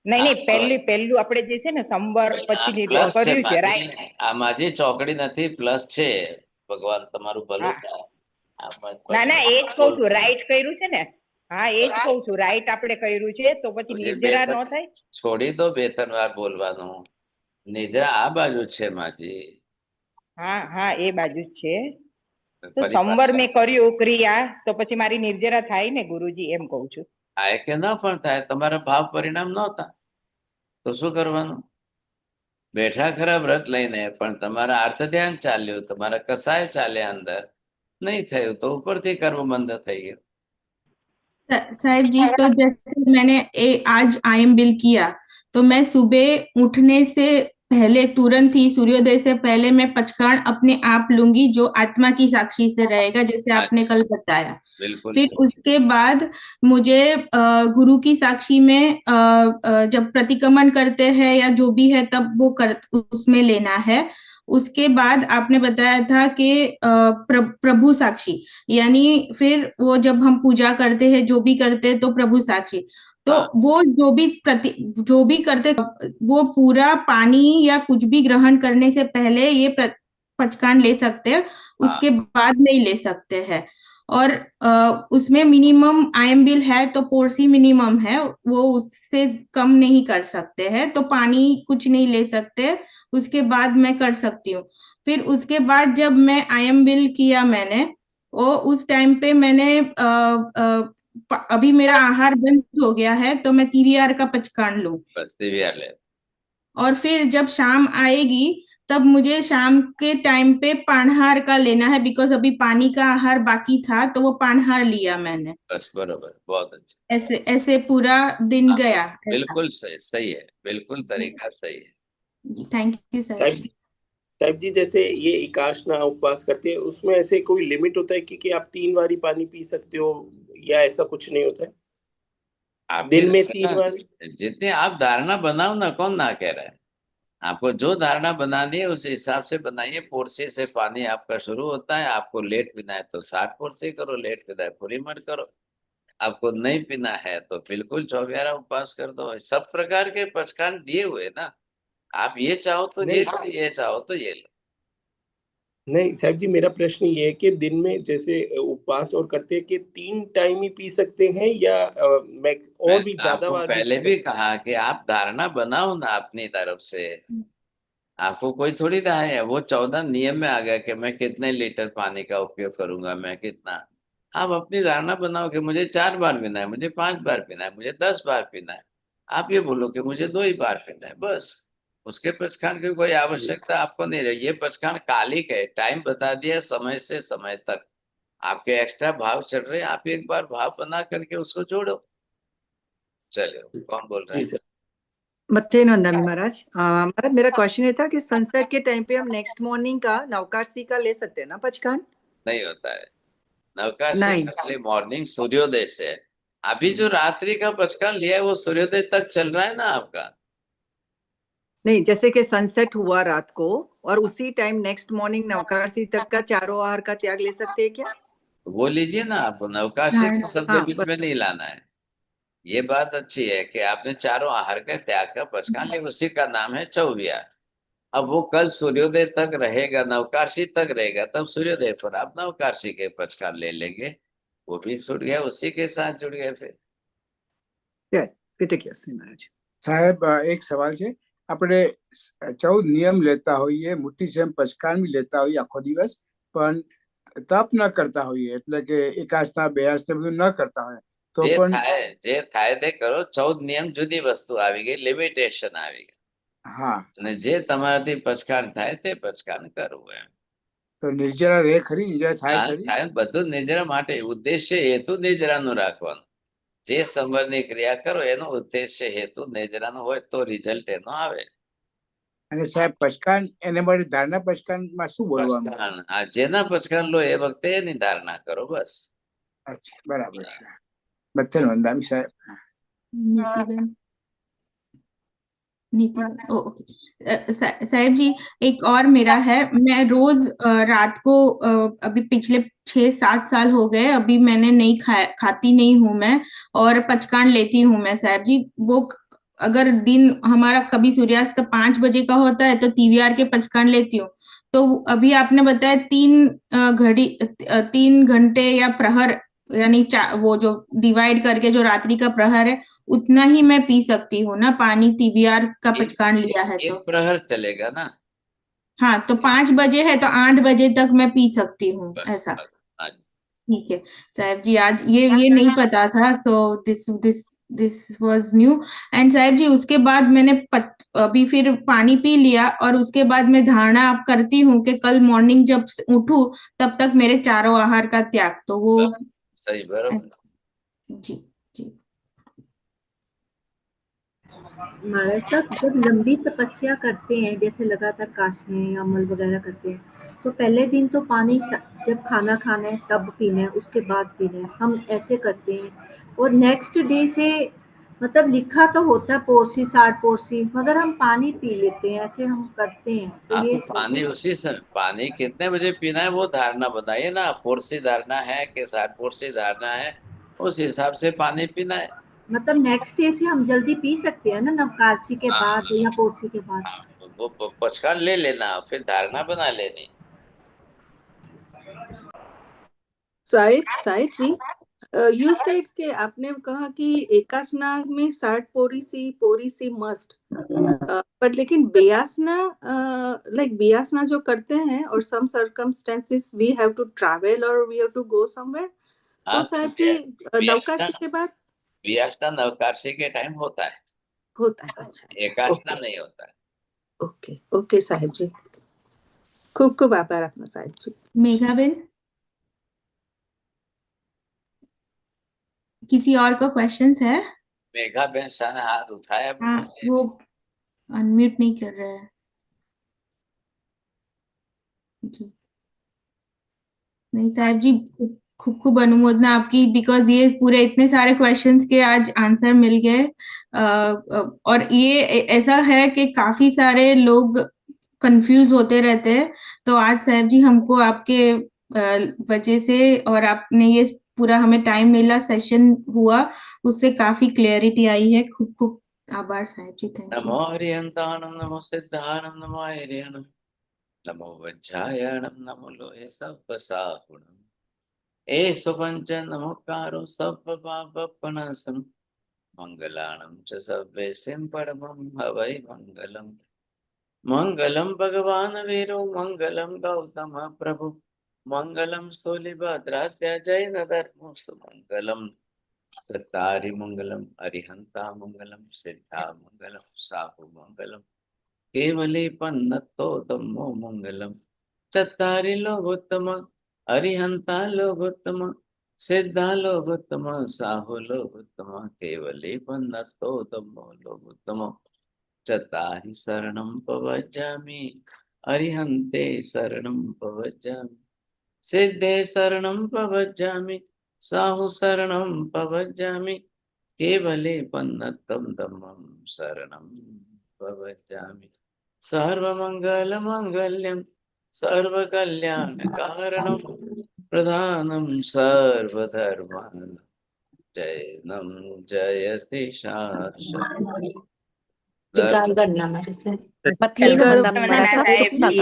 નહીં પહેલું આપણે જે છે ને સંવર પછી નિર્જરા કર્યું છે, રાઈટ? આમાં ચોકડી નથી, પ્લસ છે. ભગવાન તમારું ભલું થાય. ના એ જ કહું છું, રાઈટ કર્યું છે ને. હા, એ જ કહું છું, રાઈટ આપણે કર્યું છે તો પછી નિર્જરા ન થાય? છોડી દો 2-3 વાર બોલવાનું. નિર્જરા આ બાજુ છે માજી. હા, એ બાજુ જ છે. તો સંવર મેં કર્યું ક્રિયા તો પછી મારી નિર્જરા થાય ને ગુરુજી, એમ કહું છું. થાય કે ન પણ થાય, તમારા ભાવ પરિણામ નહોતા તો શું કરવાનું? બેઠા ખરા વ્રત લઈને પણ તમારા અર્થ ધ્યાન ચાલ્યું, તમારા કસાય ચાલ્યા અંદર, नहीं थे तो ऊपर से कर्म बंद થઈ ગયો. साहिब जी, तो जैसे मैंने आज आईएम बिल किया तो मैं सुबह उठने से पहले तुरंत ही सूर्योदय से पहले मैं पचकाण अपने आप लूंगी, जो आत्मा की साक्षी से रहेगा, जैसे आपने कल बताया. फिर उसके बाद मुझे गुरु की साक्षी में जब प्रतिक्रमण करते हैं या जो भी है तब वो उसमें लेना है. उसके बाद आपने बताया था कि प्रभु साक्षी, यानी फिर वो जब हम पूजा करते हैं जो भी करते हैं तो प्रभु साक्षी, तो वो जो भी करते वो पूरा पानी या कुछ भी ग्रहण करने से पहले ये पचकान ले सकते हैं, उसके बाद नहीं ले सकते हैं. और उसमें मिनिमम आईएम बिल है तो पोर्सी मिनिमम है, वो उससे कम नहीं कर सकते हैं, तो पानी कुछ नहीं ले सकते, उसके बाद मैं कर सकती हूँ. फिर उसके बाद जब मैं आईएम बिल किया मैंने, वो उस टाइम पे मैंने अभी मेरा आहार बंद हो गया है तो मैं तीवियार का पचकान लूं. बस तीवियार ले. और फिर जब शाम आएगी तब मुझे शाम के टाइम पे पानहार का लेना है, बिकॉज अभी पानी का आहार बाकी था तो वो पानहार लिया मैंने. बस बराबर, बहुत अच्छा. ऐसे पूरा दिन गया. बिल्कुल सही है, बिल्कुल तरीका सही है. Thank you sir. साहिब जी, जैसे ये एकादशना उपवास करते हैं उसमें ऐसे कोई लिमिट होता है कि आप 3 बारी पानी पी सकते हो या ऐसा कुछ नहीं होता है? आप दिन में 3 बार जितने आप धारणा बनाओ ना, कौन ना कह रहा है. आपको जो धारणा बनानी है उस हिसाब से बनाइए. पोरसी से पानी आपका शुरू होता है, आपको लेट पीना है तो 60 पोरसी करो, लेट पीना है पूरी मत करो. आपको नहीं पीना है तो बिल्कुल 24 उपवास कर दो। सब प्रकार के पचकान दिए हुए ना, आप ये चाहो तो ये लो, ये चाहो तो ये लो। नहीं साहब जी, मेरा प्रश्न ये है कि दिन में जैसे उपवास और करते हैं कि 3 टाइम ही पी सकते हैं या मैं और भी ज्यादा आपको बार भी पहले पी भी सकते कहा कि आप धारणा बनाओ ना अपनी तरफ से। आपको कोई थोड़ी ना है, वो 14 नियम में आ गया कि मैं कितने लीटर पानी का उपयोग करूंगा, मैं कितना। आप अपनी धारणा बनाओ कि मुझे 4 बार पीना है, मुझे 5 बार पीना है, मुझे 10 बार पीना है। आप ये बोलो कि मुझे 2 ही बार पीना है, बस। उसके पचखान की कोई आवश्यकता आपको नहीं रही। ये पचखान कालिक है, टाइम बता दिया, समय से समय तक आपके एक्स्ट्रा भाव चल रहे हैं, आप एक बार भाव बना करके उसको जोड़ो। चलिए, कौन बोल रहा जी है? सर। मत्तेन वंदना महाराज। महाराज मेरा क्वेश्चन ये था कि सनसेट के टाइम पे हम नेक्स्ट मॉर्निंग का नवकाशी का ले सकते हैं ना पचकान? नहीं होता है नवकाशी नहीं। खाली मॉर्निंग सूर्योदय से है। अभी जो रात्रि का पचकान लिया है वो सूर्योदय तक चल रहा है ना आपका। नहीं, जैसे कि सनसेट हुआ रात को और उसी टाइम नेक्स्ट मॉर्निंग नवकाशी तक का चारों आहार का त्याग ले सकते हैं क्या? तो वो लीजिए ना, आपको नवकाशी का शब्द बीच में नहीं लाना है। ये बात अच्छी है कि आपने चारों आहार के त्याग का पचकान लिया, उसी का नाम है चौविया। अब वो कल सूर्योदय तक रहेगा, नवकाशी तक रहेगा, तब सूर्योदय पर आप नवकाशी के पचकान ले लेंगे। वो भी छूट गया, उसी के साथ जुड़ गए फिर। महाराज સાહેબ એક સવાલ છે, આપણે 14 નિયમ લેતા હોઈએ, મુઠ્ઠી સેમ પચકાન બી લેતા હોઈએ આખો દિવસ, પણ તપ ન કરતા હોઈએ, એટલે કે એકાસના બેઆસના બધું ન કરતા હોય તો પણ જે થાય તે કરો। 14 નિયમ જુદી વસ્તુ આવી ગઈ, લિમિટેશન આવી ગઈ। હા, અને જે તમારાથી પચકાન થાય તે પચકાન કરવું એમ। તો નિર્જરા રહે ખરી, નિર્જરા થાય હા, ખરી? થાય બધું નિજરા માટે, ઉદ્દેશ્ય હેતુ નિજરાનું રાખવાનું। જે સંવરની ક્રિયા કરો એનો ઉદ્દેશ્ય હેતુ નિજરાનો હોય તો રિઝલ્ટ એનો આવે। અને સાહેબ પચકાન એને માટે ધારણા પચકાનમાં શું બોલવાનું? પચકાન જેના પચકાન લો એ વખતે એની ધારણા કરો, બસ। અચ્છા, બરાબર છે। બત્તેન વંદામી સાહેબ। नीतिबेन ओके। साहिब जी, एक और मेरा है। मैं रोज रात को अभी पिछले 6-7 साल हो गए, अभी मैंने नहीं खाती नहीं हूँ मैं, और पचकान लेती हूँ मैं साहिब जी। वो अगर दिन हमारा कभी सूर्यास्त 5 बजे का होता है तो TVR के पचकान लेती हूँ। तो अभी आपने बताया 3 घंटे या प्रहर, यानी वो जो डिवाइड करके जो रात्रि का प्रहर है उतना ही मैं पी सकती हूँ ना पानी, TVR का पचकान लिया है तो? एक प्रहर चलेगा ना। हाँ, तो 5 बजे है तो 8 बजे तक मैं पी सकती हूँ, ऐसा? ठीक है साहब जी, आज ये नहीं पता था, so this was new. And साहब जी, उसके बाद मैंने अभी फिर पानी पी लिया, और उसके बाद मैं धारणा आप करती हूँ कि कल मॉर्निंग जब उठूं तब तक मेरे चारों आहार का त्याग, तो वो सही, बराबर। जी जी। महाराज साहब, जब लंबी तपस्या करते हैं, जैसे लगातार काशने या अमल वगैरह करते हैं, तो पहले दिन तो पानी जब खाना खाना है तब पीना है, उसके बाद पीना है, हम ऐसे करते हैं। और नेक्स्ट डे से मतलब लिखा तो होता है पोरसी 60 पोरसी, मगर हम पानी पी लेते हैं, ऐसे हम करते हैं, तो ये तो पानी उसी समय, पानी कितने बजे पीना है वो धारणा बताइए ना। पोरसी धारणा है कि 60 पोरसी धारणा है, उस हिसाब से पानी पीना है। मतलब नेक्स्ट डे से हम जल्दी पी सकते हैं ना, नवकाशी के बाद या पोरसी के बाद? वो पचकान ले लेना, फिर धारणा बना लेनी। साहिब जी, यू सेड कि आपने कहा कि एकासना में 60 पोरी सी मस्ट, पर लेकिन बेयासना, लाइक बेयासना जो करते हैं और some circumstances we have to travel और we have to go somewhere, तो साहिब जी नवकाशी के बाद? वियासना नवकाशी के टाइम होता है। अच्छा, एकासना नहीं होता है। ओके ओके साहिब जी, खूब खूब आभार अपना साहिब जी। मेघाबेन, किसी और का क्वेश्चंस है? मेघा बहन शाह ने हाथ उठाया। हाँ, वो अनम्यूट नहीं कर रहा है जी। नहीं साहब जी, खूब खूब अनुमोदना आपकी, बिकॉज ये पूरे इतने सारे क्वेश्चंस के आज आंसर मिल गए। और ये ऐसा है कि काफी सारे लोग कंफ्यूज होते रहते हैं, तो आज साहब जी हमको आपके वजह से, और आपने ये पूरा हमें टाइम मिला, सेशन हुआ, उससे काफी क्लैरिटी आई है। खूब खूब आभार साहेब जी, थैंक नमो यू। हरियंताणं नमो सिद्धाणं नमो हरियणं नमो वज्रायणं नमो लोहे सप्पसाहुणम् एषु पञ्च नमोकारो सप्पपापनाशम् मंगलाणं च सव्येसिं परमं हवै मंगलम् मंगलम भगवान वीरो मंगलम गौतम प्रभु मंगलम स्थूलिभद्रात्य जैन धर्म सुमंगलम चत्तारि मंगलम अरिहंता मंगलम सिद्धा मंगलम साहु मंगलम केवली पन्नतो धम्मो मंगलम चत्तारि लोकोत्तम अरिहंता लोकोत्तम सिद्धा लोकोत्तम साहु लोकोत्तम केवली पन्नतो धम्मो लोकोत्तम चत्तारि शरणं प्रव्रजामि अरिहन्ते शरणं प्रव्रजामि सिद्धे शरणं प्रव्रजामि साहु शरणं प्रव्रजामि केवले पन्नतं धम्मं शरणं प्रव्रजामि सर्वमङ्गलमाङ्गल्यं सर्वकल्याणकारणं प्रधानं सर्वधर्माणां जयनं जयति शाश्वतम् विकार बनना हमारे से विकार वंदना साहेब जी,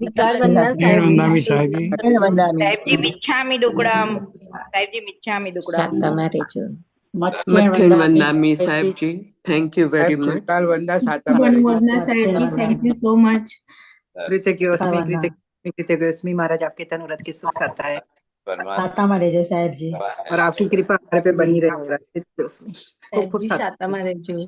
विकार बनना साहेब जी। साहेब जी मिच्छामि दुक्कडम, साहेब जी मिच्छामि दुक्कडम। मध्याह्न वंदामी साहेब जी, थैंक यू वेरी साहेब मच। चिरकाल वंदा साता वंदना साहेब जी, थैंक यू सो मच। कृतज्ञोस्मि महाराज, आपके तनुरत की सुख सता है परमात्मा साहेब जी। और आपकी कृपा हमारे पे बनी रहे महाराज। कृतज्ञोस्मि। खूब खूब साथ। शाता महाराज जी।